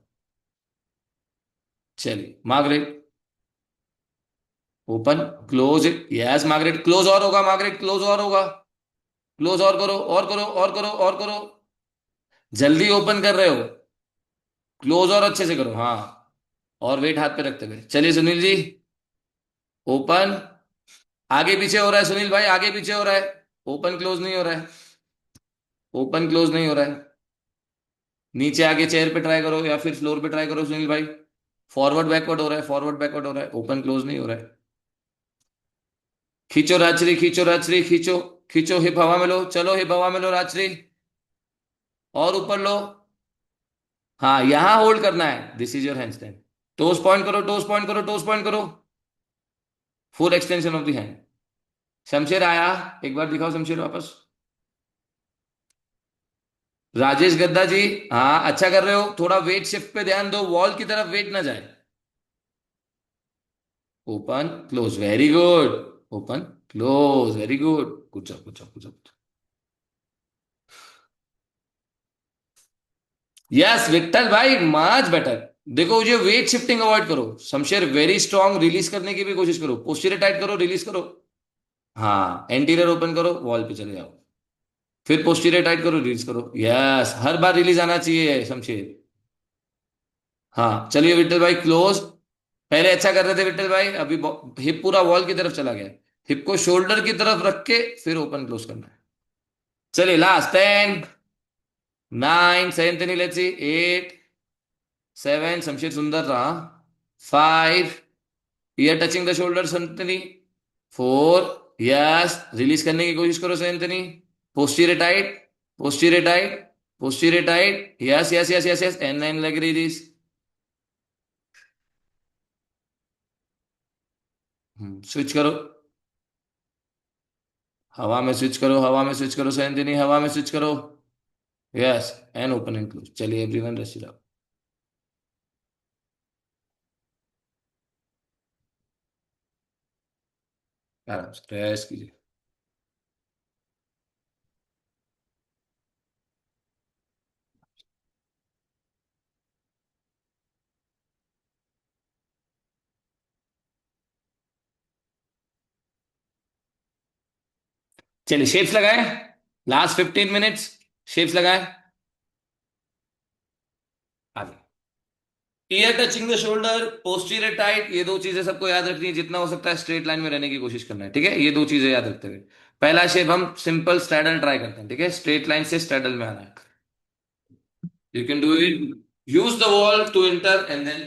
चलिए Margaret, open close, yes Margaret, close और होगा, मार्गरेट क्लोज और होगा, क्लोज और करो, और करो, और करो, और करो, जल्दी ओपन कर रहे हो, क्लोज और अच्छे से करो, हाँ, और वेट हाथ पे रखते हुए। चलिए सुनील जी, ओपन, आगे पीछे हो रहा है सुनील भाई, आगे पीछे हो रहा है, ओपन क्लोज नहीं हो रहा है, ओपन क्लोज नहीं हो रहा है। नीचे आगे चेयर पे ट्राई करो या फिर फ्लोर पे ट्राई करो सुनील भाई, फॉरवर्ड बैकवर्ड हो रहा है, फॉरवर्ड बैकवर्ड हो रहा है, ओपन क्लोज नहीं हो रहा है। खींचो राजश्री, खींचो राजश्री, खींचो, खींचो, हिप हवा में लो, चलो हिप हवा में लो राजश्री, और ऊपर लो, हाँ यहां होल्ड करना है, this is your handstand. Toes point करो, टोस पॉइंट करो, टोस पॉइंट करो, full extension of the hand. Shamsher आया, एक बार दिखाओ शमशेर वापस। राजेश गद्दा जी, हाँ अच्छा कर रहे हो, थोड़ा वेट शिफ्ट पे ध्यान दो, वॉल की तरफ वेट ना जाए। Open close, very good, open close, very good, good job, good job, good job. Yes Victor भाई, मच बेटर। देखो ये वेट शिफ्टिंग अवॉइड करो, शमशेर वेरी स्ट्रांग, रिलीज करने की भी कोशिश करो, पोस्टीरियर टाइट करो, रिलीज करो, हाँ एंटीरियर ओपन करो, वॉल पे चले जाओ, फिर पोस्टीरियर टाइट करो, रिलीज करो, यस, हर बार रिलीज आना चाहिए शमशेर। हाँ चलिए विट्ठल भाई क्लोज, पहले अच्छा कर रहे थे विट्ठल भाई, अभी हिप पूरा वॉल की तरफ चला गया, हिप को शोल्डर की तरफ रख के फिर ओपन क्लोज करना है। चलिए last, 10, 9, seventh, let's see, 8, 7, Shamsher सुंदर रहा, 5, ear touching the shoulder Sayantani, 4, yes, release करने की कोशिश करो Sayantani, posterior tight, posterior tight, posterior tight, yes yes yes yes yes, and 9 leg release. Switch करो, हवा में स्विच करो, हवा में स्विच करो सेंटनी, हवा में स्विच करो, yes, and open and close. चलिए एवरीवन रेस्ट इट आउट, आराम से रेस्ट कीजिए। चलिए शेप्स लगाए, लास्ट 15 मिनट्स, शेप्स लगाए, आगे, year touching the shoulder, posterior tight, ये दो चीजें सबको याद रखनी है, जितना हो सकता है स्ट्रेट लाइन में रहने की कोशिश करना है, ठीक है, ये दो चीजें याद रखते हुए। पहला शेप हम सिंपल स्ट्रैडल ट्राई करते हैं, ठीक है, स्ट्रेट लाइन से स्ट्रैडल में आना है। You can do it, use the wall to enter and then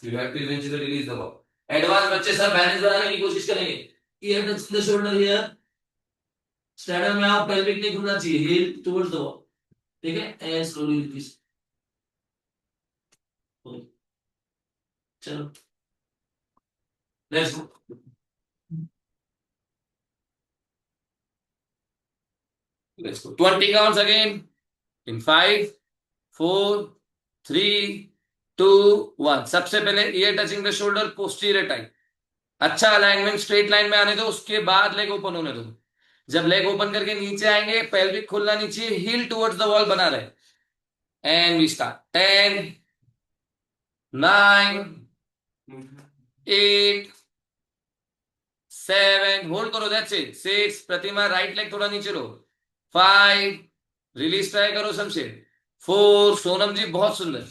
you have to eventually release the wall. Advance बच्चे सब बैलेंस बनाने की कोशिश करेंगे, ear touching the shoulder here, straddle में आओ, पेल्विक नहीं घूमना चाहिए, हील टुवर्ड्स द वॉल, ठीक है, एंड स्लोली रिलीज। चलो let's go. Let's go. 20 counts again. In 5, 4, 3, 2, 1. सबसे पहले year touching the shoulder, posterior type. अच्छा अलाइनमेंट स्ट्रेट लाइन में आने दो, उसके बाद लेग ओपन होने दो. जब लेग ओपन करके नीचे आएंगे, पेल्विक खुलना नीचे, हील टुवर्ड्स द वॉल बना रहे. And we start. 10, 9, 8, 7, होल्ड करो, that's it. 6, Pratima right leg थोड़ा नीचे लो. 5, रिलीज ट्राई करो सबसे. 4, सोनम जी बहुत सुंदर.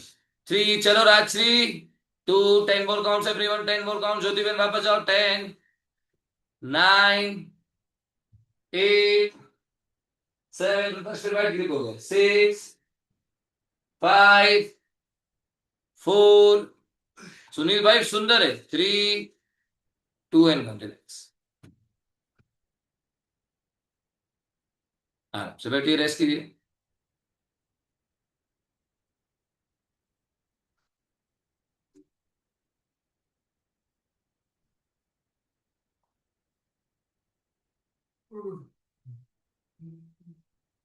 3, चलो राजश्री. 2, 10 मोर काउंट्स एवरीवन, 10 मोर काउंट. ज्योति बहन वापस जाओ. 10, 9, 8, 7, फिर बैठ ग्रिप हो गए. 6, 5, 4, सुनील भाई सुंदर है. 3, 2 एंड 1. रिलैक्स. आराम से बैठिए, रेस्ट कीजिए.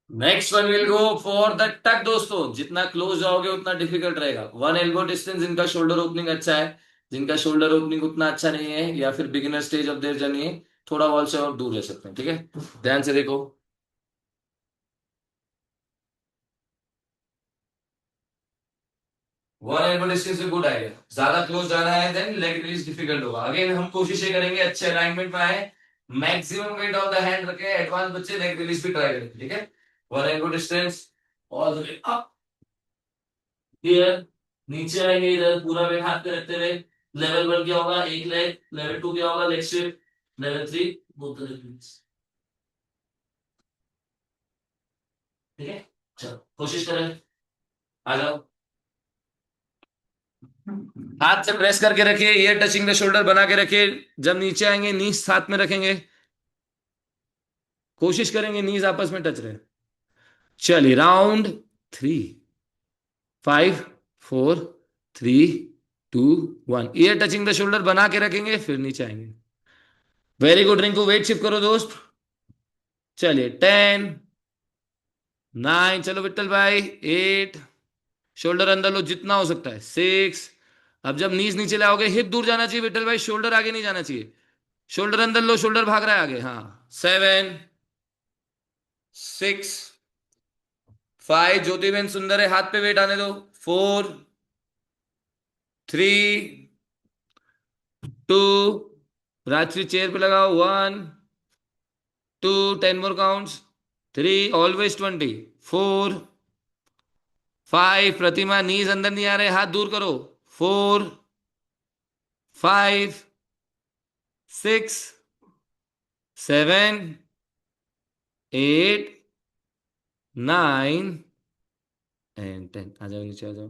Next one will go for the टक. दोस्तों जितना क्लोज जाओगे उतना डिफिकल्ट रहेगा. 1 एल्बो डिस्टेंस. जिनका शोल्डर ओपनिंग अच्छा है, जिनका शोल्डर ओपनिंग उतना अच्छा नहीं है, या फिर beginner stage of their journey है, थोड़ा वॉल से और दूर रह सकते हैं. ठीक है, ध्यान से देखो. 1 एल्बो डिस्टेंस गुड आएगा. ज्यादा क्लोज जाना है देन लेग रिलीज डिफिकल्ट होगा. अगेन हम कोशिश ये करेंगे अच्छे अलाइनमेंट में आए, maximum weight of the hand रखें. एडवांस बच्चे लेग रिलीज भी ट्राई करें. ठीक है, 1 elbow distance all the way up. Here नीचे आएंगे, इधर पूरा वेट हाथ पे रखते हुए. लेवल 1 क्या होगा, एक लेग. लेवल 2 क्या होगा, leg straight. Level 3 both the legs. ठीक है, चलो कोशिश करें. आ जाओ. हाथ से प्रेस करके रखिए, ईयर टचिंग द शोल्डर बना के रखिए. जब नीचे आएंगे नीज साथ में रखेंगे. कोशिश करेंगे नीज आपस में टच रहे. चलिए, round 3. 5, 4, 3, 2, 1. Ear touching the shoulder बना के रखेंगे, फिर नीचे आएंगे. Very good. Rinku weight shift करो दोस्त. चलिए, 10, 9, चलो विट्ठल भाई. 8, शोल्डर अंदर लो जितना हो सकता है. 6, अब जब नीज नीचे लाओगे हिप दूर जाना चाहिए विट्ठल भाई, शोल्डर आगे नहीं जाना चाहिए. शोल्डर अंदर लो, शोल्डर भाग रहा है आगे. हाँ. 7, 6, 5, ज्योति बहन सुंदर है, हाथ पे वेट आने दो. 4, 3, 2, राजश्री चेयर पे लगाओ. 1, 2, 10 मोर काउंट्स. 3, ऑलवेज 20. 4, 5, प्रतिमा नीज अंदर नहीं आ रहे, हाथ दूर करो. 4, 5, 6, 7, 8, 9 एंड 10. आ जाओ, नीचे आ जाओ.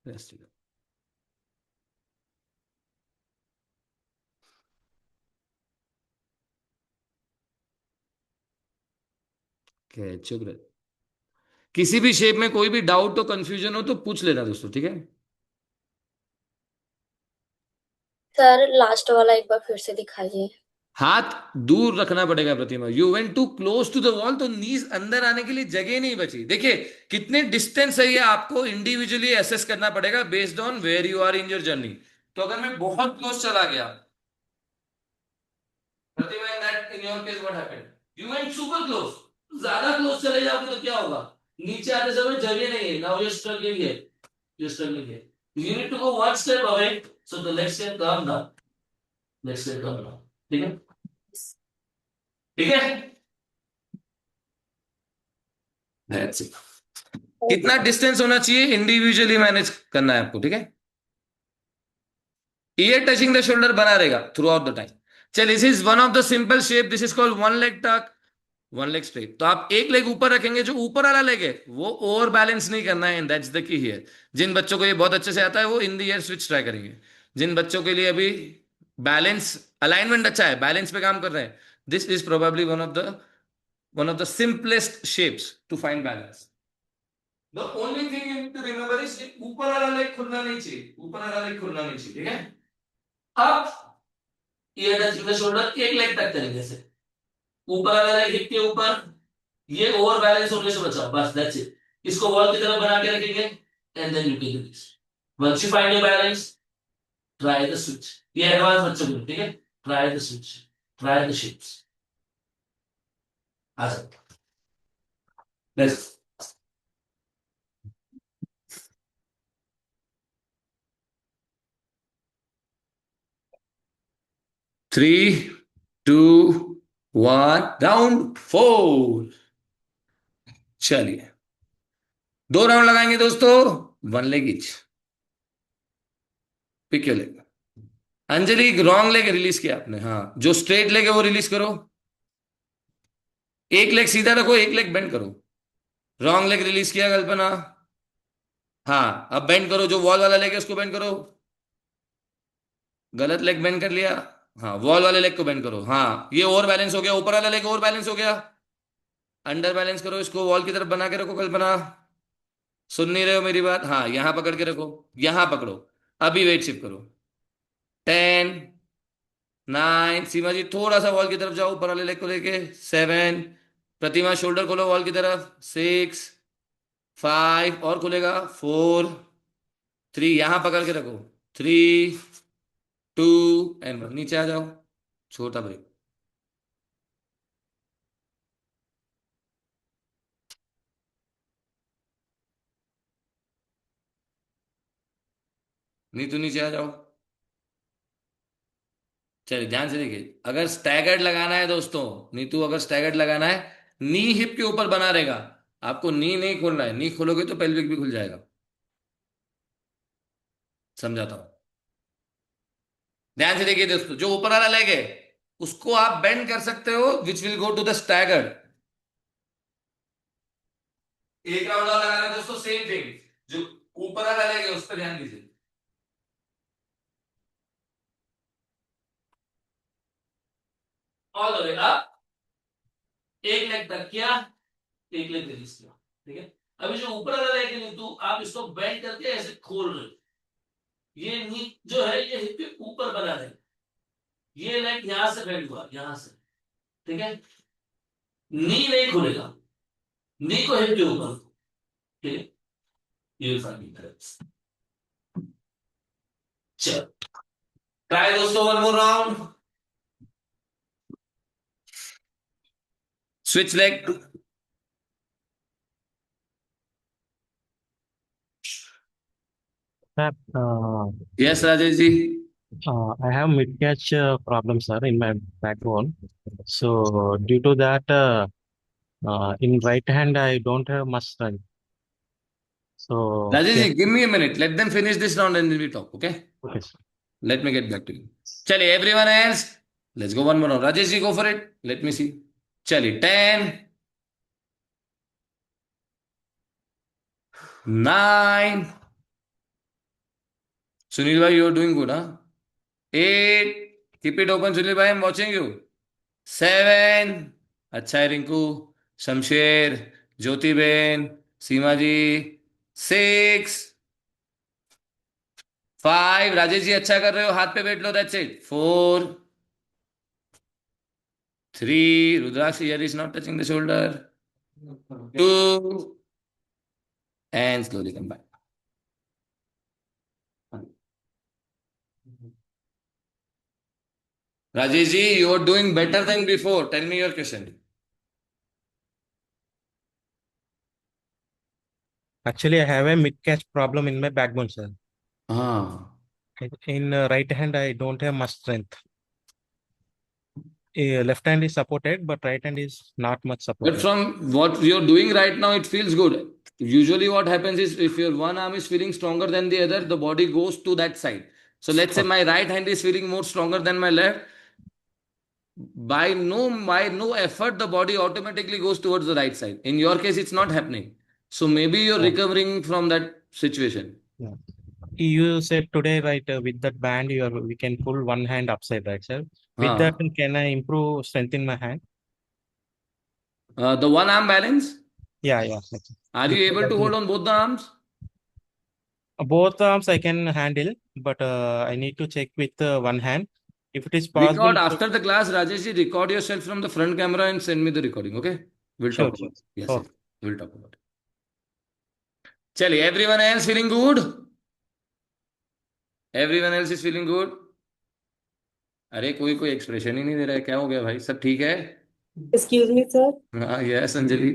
रेस्ट. चुप रहे. किसी भी शेप में कोई भी डाउट हो, कंफ्यूजन हो तो पूछ लेना दोस्तों. ठीक है, सर लास्ट वाला एक बार फिर से दिखाइए. हाथ दूर रखना पड़ेगा Pratima. You went too close to the wall, तो नीज अंदर आने के लिए जगह नहीं बची. देखिए कितने डिस्टेंस है ये आपको इंडिविजुअली एसेस करना पड़ेगा based on where you are in your journey. तो अगर मैं बहुत क्लोज चला गया, Pratima in that in your case what happened, you went super close. ज्यादा क्लोज चले जाओगे तो क्या होगा, नीचे आते समय जगह नहीं है. Now you are struggling here, you are struggling here. You need to go one step away, so the next step come down. Next step come down. ठीक है, ठीक है. That's it. कितना डिस्टेंस होना चाहिए इंडिविजुअली मैनेज करना है आपको. ठीक है, ईयर टचिंग द शोल्डर बना रहेगा थ्रू आउट द टाइम. चलिए, this is one of the simple shape. This is called one leg टक, वन लेग स्ट्रेट. तो आप एक लेग ऊपर रखेंगे, जो ऊपर वाला लेग है वो ओवर बैलेंस नहीं करना है. That's the key here. जिन बच्चों को ये बहुत अच्छे से आता है वो in the air switch try करेंगे. जिन बच्चों के लिए अभी बैलेंस अलाइनमेंट अच्छा है, बैलेंस पे काम कर रहे हैं, this is probably one of the simplest shapes to find balance. The only thing you need to remember is ऊपर वाला लेग खुलना नहीं चाहिए, ऊपर वाला लेग खुलना नहीं चाहिए, ठीक है? अब ये टच विद द शोल्डर एक लेग टच करेंगे ऐसे, ऊपर वाला लेग हिप के ऊपर, ये ओवर बैलेंस होने से बचाओ, बस दैट्स इट। इसको वॉल की तरफ बना के रखेंगे and then you take this. Once you find your balance, try the switch. ये एडवांस बच्चों के लिए, ठीक है? Try the switch, try the shapes. आ सकता, लेट्स 3, 2, 1, राउंड 4। चलिए 2 राउंड लगाएंगे दोस्तों, 1 leg each. Pick your leg. Anjali wrong leg release किया आपने, हाँ जो स्ट्रेट लेग है वो रिलीज करो, एक लेग सीधा रखो, एक लेग बेंड करो। रॉन्ग लेग रिलीज किया कल्पना, हाँ अब बेंड करो, जो वॉल वाला लेग है उसको बेंड करो। गलत लेग बेंड कर लिया, हाँ वॉल वाले लेग को बेंड करो, हाँ ये ओवर बैलेंस हो गया, ऊपर वाला लेग ओवर बैलेंस हो गया। अंडर बैलेंस करो इसको, वॉल की तरफ बना के रखो कल्पना। सुन नहीं रहे हो मेरी बात? हाँ यहां पकड़ के रखो, यहां पकड़ो, अभी वेट शिफ्ट करो। 10, 9, सीमा जी थोड़ा सा वॉल की तरफ जाओ, ऊपर वाले लेग को लेके। 7, प्रतिमा शोल्डर खोलो वॉल की तरफ। 6, 5 और खुलेगा। 4, 3 यहां पकड़ के रखो। 3, 2 एंड 1, नीचे आ जाओ, छोटा ब्रेक। नीतू नीचे आ जाओ। चलिए ध्यान से देखिए, अगर स्टैगर्ड लगाना है दोस्तों, नीतू अगर स्टैगर्ड लगाना है, नी हिप के ऊपर बना रहेगा, आपको नी नहीं खोलना है, नी खोलोगे तो पेल्विक भी खुल जाएगा। समझाता हूं, ध्यान से देखिए दोस्तों, जो ऊपर वाला लेग है उसको आप बेंड कर सकते हो, which will go to the staggered. एक राउंड और लगाना है दोस्तों, सेम थिंग, जो ऊपर वाला लेग है उस पर ध्यान दीजिए। ऑल द वे अप, एक लेग टच किया, एक लेग रिलीज किया, ठीक है? अभी जो ऊपर वाला लेग है तो आप इसको बेंड करके ऐसे खोल रहे हो, ये नी जो है ये हिप के ऊपर बना है, ये लेग यहां से बेंड हुआ, यहां से, ठीक है? नी नहीं खुलेगा, नी को हिप के ऊपर, ठीक है? ये फाइंड करेक्ट। चलो ट्राई दोस्तों, one more round. Switch leg. Sir, yes Rajesh ji. I have mid-catch problem, sir, in my backbone. So due to that, in right hand, I don't have much strength. So Rajesh ji give me a minute, let them finish this round and we talk, okay? okay, sir. Let me get back to you. चलिए everyone else, let's go one more round. Rajesh ji go for it, let me see. चलिए 10, 9, सुनील भाई you are doing good, हाँ? 8, keep it open Sunil भाई, I am watching you. 7, अच्छा है रिंकू, शमशेर, ज्योति बेन, सीमा जी। 6, 5, राजेश जी अच्छा कर रहे हो, हाथ पे बैठ लो, that's it. 4, 3, Rudraksh here is not touching the shoulder. 2 and slowly come back. Rajesh ji, you are doing better than before. Tell me your question. Actually, I have a mid-catch problem in my backbone, sir. हाँ, In right hand, I don't have much strength. Left hand is supported, but right hand is not much but supported. from what you're doing right now, it feels good. Usually, what happens is if your one arm is feeling stronger than the other, the body goes to that side. So let's say my right hand is feeling more stronger than my left. By no effort, the body automatically goes towards the right side. In your case, it's not happening. So maybe you're Yeah. recovering from that situation. Yeah. You said today, right, with that band, we can pull one hand upside, right, sir? With that, हाँ, can I improve strength in my hand? the one arm balance. Yeah, yeah. Okay. Are you able to hold on both the arms? Both arms I can handle, but I need to check with one hand. If it is possible Record to. after the class, Rajesh ji, record yourself from the front camera and send me the recording, okay? We'll Sure, talk sure. about it. Yes, yes. Okay. We'll talk about it. चलिए, everyone else feeling good? Everyone else is feeling good? अरे कोई कोई expression ही नहीं दे रहा है, क्या हो गया भाई? सब ठीक है? एक्सक्यूज मी सर, हाँ, यस अंजलि।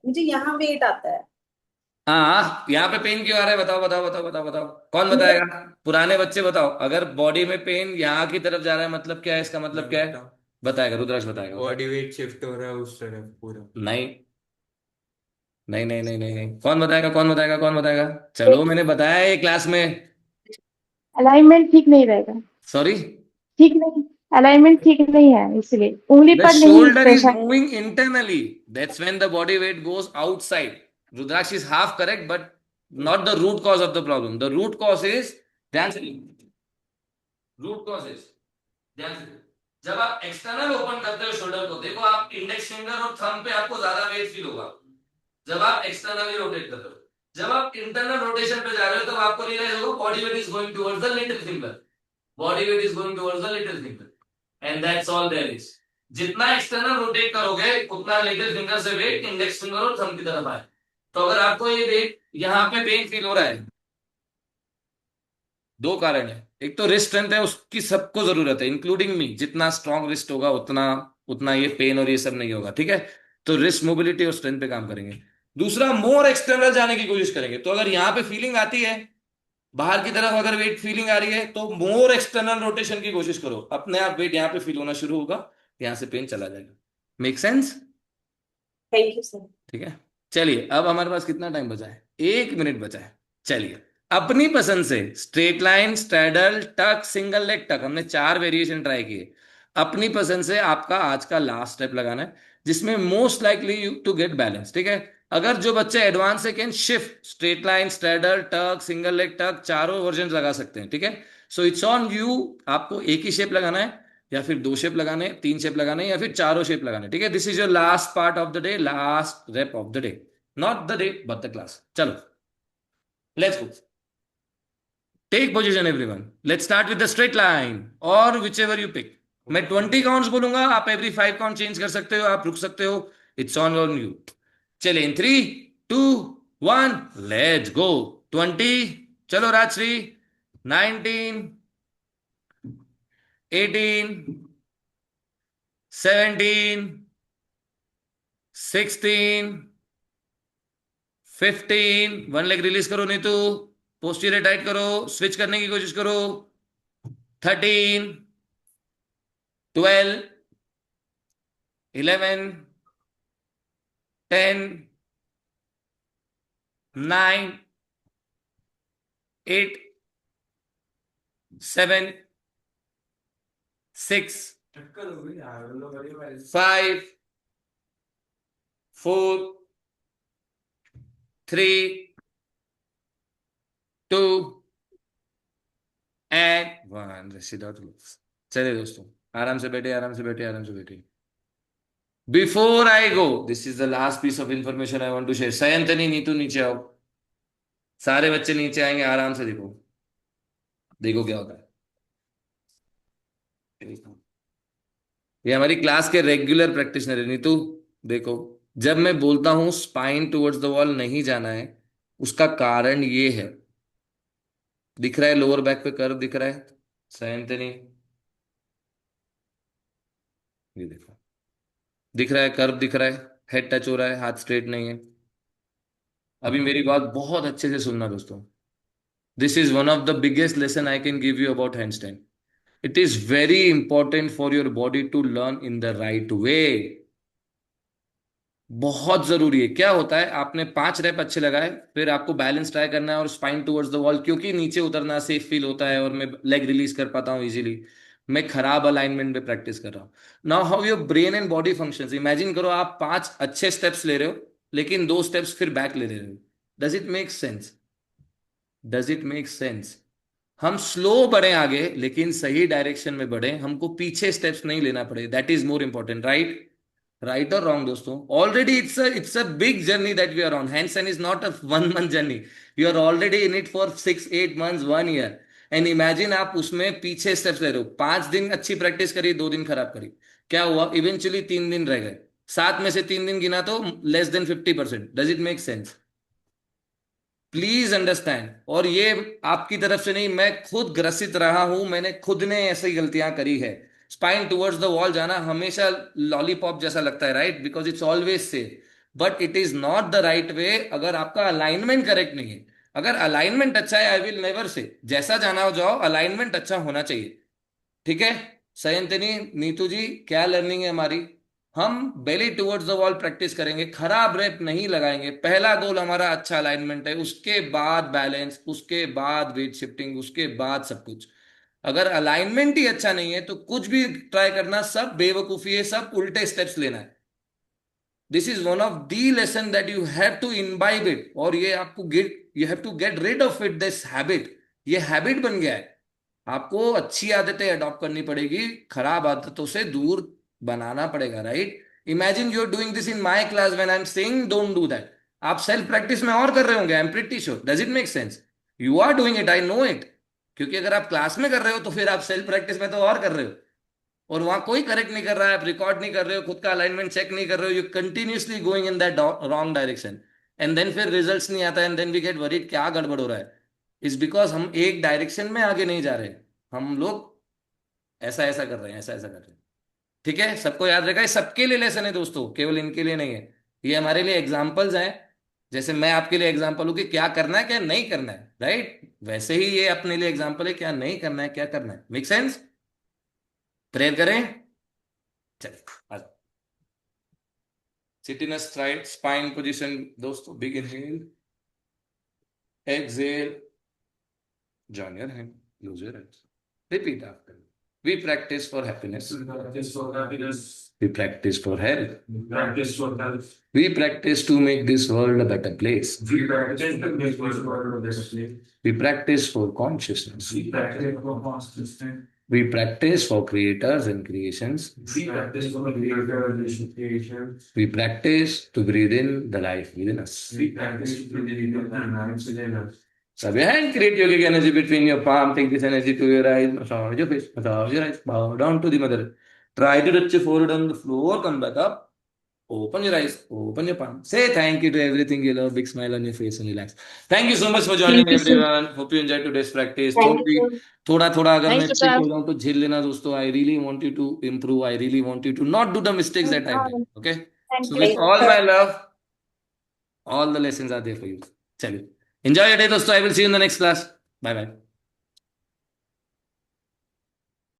मुझे यहाँ वेट आता है। हाँ, यहाँ पे पेन क्यों आ रहा है? बताओ बताओ बताओ बताओ बताओ। कौन बताएगा? पुराने बच्चे बताओ। अगर बॉडी में पेन यहाँ की तरफ जा रहा है, मतलब क्या है? इसका मतलब क्या है? बताएगा, रुद्राक्ष बताएगा। बॉडी वेट शिफ्ट हो रहा है उस तरफ पूरा। नहीं नहीं नहीं नहीं नहीं नहीं। कौन बताएगा? कौन बताएगा? कौन बताएगा? चलो, मैंने बताया है क्लास में। अलाइनमेंट ठीक नहीं रहेगा। सॉरी। ठीक नहीं, अलाइनमेंट ठीक नहीं है, इसलिए उंगली The पर नहीं shoulder is pressure. moving internally. That's when the body weight goes outside. Rudraksh is half correct, but not the root cause of the problem. The root cause is ध्यान से। रूट कॉजेस ध्यान से। जब आप external open करते हो shoulder को, देखो आप इंडेक्स फिंगर और थंब पे आपको ज्यादा वेट फील होगा जब आप एक्सटर्नली रोटेट करते हो। जब आप इंटरनल रोटेशन पे जा रहे हो तब आपको रियलाइज होगा body weight is going towards the little finger. Body weight is going towards the little finger and that's all there is. जितना एक्सटर्नल रोटेट करोगे उतना लिटिल फिंगर से वेट इंडेक्स फिंगर और थंब की तरफ आए। तो अगर आपको ये वेट यहाँ पे पेन फील हो रहा है, दो कारण है। एक तो रिस्ट स्ट्रेंथ है, उसकी सबको जरूरत है, इंक्लूडिंग मी। जितना स्ट्रॉन्ग रिस्ट होगा उतना उतना ये पेन और ये सब नहीं होगा, ठीक है? तो रिस्ट मोबिलिटी और स्ट्रेंथ पे काम करेंगे। दूसरा, मोर एक्सटर्नल जाने की कोशिश करेंगे। तो अगर यहाँ पे फीलिंग आती है, बाहर की तरफ अगर वेट फीलिंग आ रही है, तो मोर एक्सटर्नल रोटेशन की कोशिश करो। अपने आप वेट यहाँ पे फील होना शुरू होगा, यहाँ से पेन चला जाएगा। Make sense? Thank you sir. ठीक है, चलिए। अब हमारे पास कितना टाइम बचा है? 1 मिनट बचा है। चलिए, अपनी पसंद से straight line, straddle, tuck, single leg टक, हमने 4 वेरिएशन ट्राई किए। अपनी पसंद से आपका आज का लास्ट स्टेप लगाना है, जिसमें most likely you to get balance, ठीक है? अगर जो बच्चे एडवांस है, can shift straight line, straddle, tuck, single leg tuck, चारों वर्जन लगा सकते हैं, ठीक है? So it's on you. आपको एक ही शेप लगाना है, या फिर 2 शेप लगाने, 3 शेप लगाने, या फिर चारों शेप लगाने, ठीक है? This is your last part of the day, last rep of the day, not the day but the class. चलो, let's go. Take position everyone. Let's start with the straight line और which ever you pick. मैं 20 counts बोलूंगा, आप every 5 count change कर सकते हो, आप रुक सकते हो। It's on you. चले, इन 3 2 1 लेट्स गो। 20, चलो राजश्री। 19, 18, 17, 16, 15, वन लेग रिलीज करो, नहीं तो पोस्टीरियर टाइट करो, स्विच करने की कोशिश करो। 13, 12, 11, 10, 9, 8, 7, 6, टक्कर हो गई यार, लोग बड़ी बारी। 5, 4, 3, 2 एंड 1। चलिए दोस्तों, आराम से बैठे, आराम से बैठे, आराम से बैठे। Before I go, this is the last piece of information I want to share. Sayantani, Neetu नीचे आओ। सारे बच्चे नीचे आएंगे, आराम से देखो, देखो क्या होता है। ये हमारी क्लास के रेगुलर प्रैक्टिशनर है नीतू। देखो, जब मैं बोलता हूं स्पाइन टुवर्ड्स द वॉल नहीं जाना है, उसका कारण ये है। दिख रहा है लोअर बैक पे कर्व दिख रहा है सयंतनी? ये देखो, दिख रहा है कर्व, दिख रहा है, हेड टच हो रहा है, हाथ स्ट्रेट नहीं है। अभी मेरी बात बहुत अच्छे से सुनना दोस्तों। This is one of the biggest lesson I can give you about handstand. It is very important for your body to learn in the right way. बहुत जरूरी है। क्या होता है, आपने 5 रैप अच्छे लगाए, फिर आपको बैलेंस ट्राई करना है और स्पाइन टुवर्ड्स द वॉल, क्योंकि नीचे उतरना सेफ फील होता है और मैं लेग रिलीज कर पाता हूँ इजीली। मैं खराब अलाइनमेंट में प्रैक्टिस कर रहा हूँ। Now how your brain and body functions. Imagine करो आप 5 अच्छे स्टेप्स ले रहे हो, लेकिन 2 स्टेप्स फिर बैक ले रहे हो। Does it make sense? Does it make sense? हम स्लो बढ़े आगे, लेकिन सही डायरेक्शन में बढ़े, हमको पीछे स्टेप्स नहीं लेना पड़े। That is more important, right? Right और रॉन्ग दोस्तों? Already it's a big journey that we are on. Handstand is not a 1 month journey. You are already in it for 6-8 months, 1 year. And imagine आप उसमें पीछे steps ले रहे हो. 5 दिन अच्छी प्रैक्टिस करी, 2 दिन खराब करी. क्या हुआ? इवेंचुअली 3 दिन रह गए. 7 में से 3 दिन गिना तो less than 50%. Does it make sense? Please understand. और ये आपकी तरफ से नहीं, मैं खुद ग्रसित रहा हूं. मैंने खुद ने ऐसी गलतियां करी है. स्पाइन टुवर्ड्स द वॉल जाना हमेशा लॉलीपॉप जैसा लगता है, right? Because it's always safe. But it is not the right वे अगर आपका अलाइनमेंट करेक्ट नहीं है. अगर अलाइनमेंट अच्छा है, आई विल नेवर से जैसा जाना हो जाओ, अलाइनमेंट अच्छा होना चाहिए. ठीक है सयंतनी, नीतू जी, क्या लर्निंग है हमारी? हम बेली टुवर्ड्स द वॉल प्रैक्टिस करेंगे, खराब रेप नहीं लगाएंगे. पहला गोल हमारा अच्छा अलाइनमेंट है, उसके बाद बैलेंस, उसके बाद वेट शिफ्टिंग, उसके बाद सब कुछ. अगर अलाइनमेंट ही अच्छा नहीं है तो कुछ भी ट्राई करना सब बेवकूफी है, सब उल्टे स्टेप्स लेना है. This is one of the lesson that you have to imbibe it. और ये आपको you have to get rid of it, this habit. ये हैबिट बन गया है. आपको अच्छी आदतें अडॉप्ट करनी पड़ेगी, खराब आदतों से दूर बनाना पड़ेगा, right? Imagine you are doing this in my class when I am saying don't do that. आप सेल्फ प्रैक्टिस में और कर रहे होंगे, I am pretty sure. Does it make sense? You are doing it, I know it. क्योंकि अगर आप class में कर रहे हो तो फिर आप सेल्फ प्रैक्टिस में तो और कर रहे हो. और वहां कोई करेक्ट नहीं कर रहा है, आप रिकॉर्ड नहीं कर रहे हो, खुद का अलाइनमेंट चेक नहीं कर रहे हो, you continuously going in that wrong direction. And then फिर रिजल्ट्स नहीं आता, and then we get worried क्या गड़बड़ हो रहा है. इज बिकॉज हम एक डायरेक्शन में आगे नहीं जा रहे. हम लोग ऐसा ऐसा कर रहे हैं, ऐसा ऐसा कर रहे हैं. ठीक है, सबको याद रखा, ये सबके लिए लेसन है दोस्तों, केवल इनके लिए नहीं है. ये हमारे लिए एग्जाम्पल्स हैं. जैसे मैं आपके लिए एग्जाम्पल हूं कि क्या करना है क्या नहीं करना है, राइट? वैसे ही ये अपने लिए एग्जाम्पल है, क्या नहीं करना है क्या करना है. Make sense? प्रेयर करें. चलिए sit in straight spine position दोस्तों. Big inhale, exhale, join your hand, close your eyes, repeat after me. We practice for happiness, Practice for happiness. we practice for health, Practice for health. we practice to make this world a better place, We practice to make this world a better place. we practice for consciousness, We practice for consciousness. we practice for creators and creations, We practice for creation. we practice to breathe in the life within us. We practice to believe in the lives within us. Sub your hand, create yogic energy between your palm, take this energy to your eyes, massage your face, massage your eyes, bow down to the mother. Try to touch your forehead on the floor, come back up. Open your eyes, open your palm. Say thank you to everything you love, big smile on your face and relax. Thank you so much for joining Thank you, sir. everyone. Hope you enjoyed today's practice. Thank you. थोड़ा थोड़ा अगर Thank मैं you, ठीक sir. हो जाऊं तो झेल लेना दोस्तों. I really want you to improve. I really want you to not do the mistakes that I did. Okay? So with you, all sir. my love, all the lessons are there for you. चलिए. Enjoy your day दोस्तों. I will see you in the next class. Bye bye.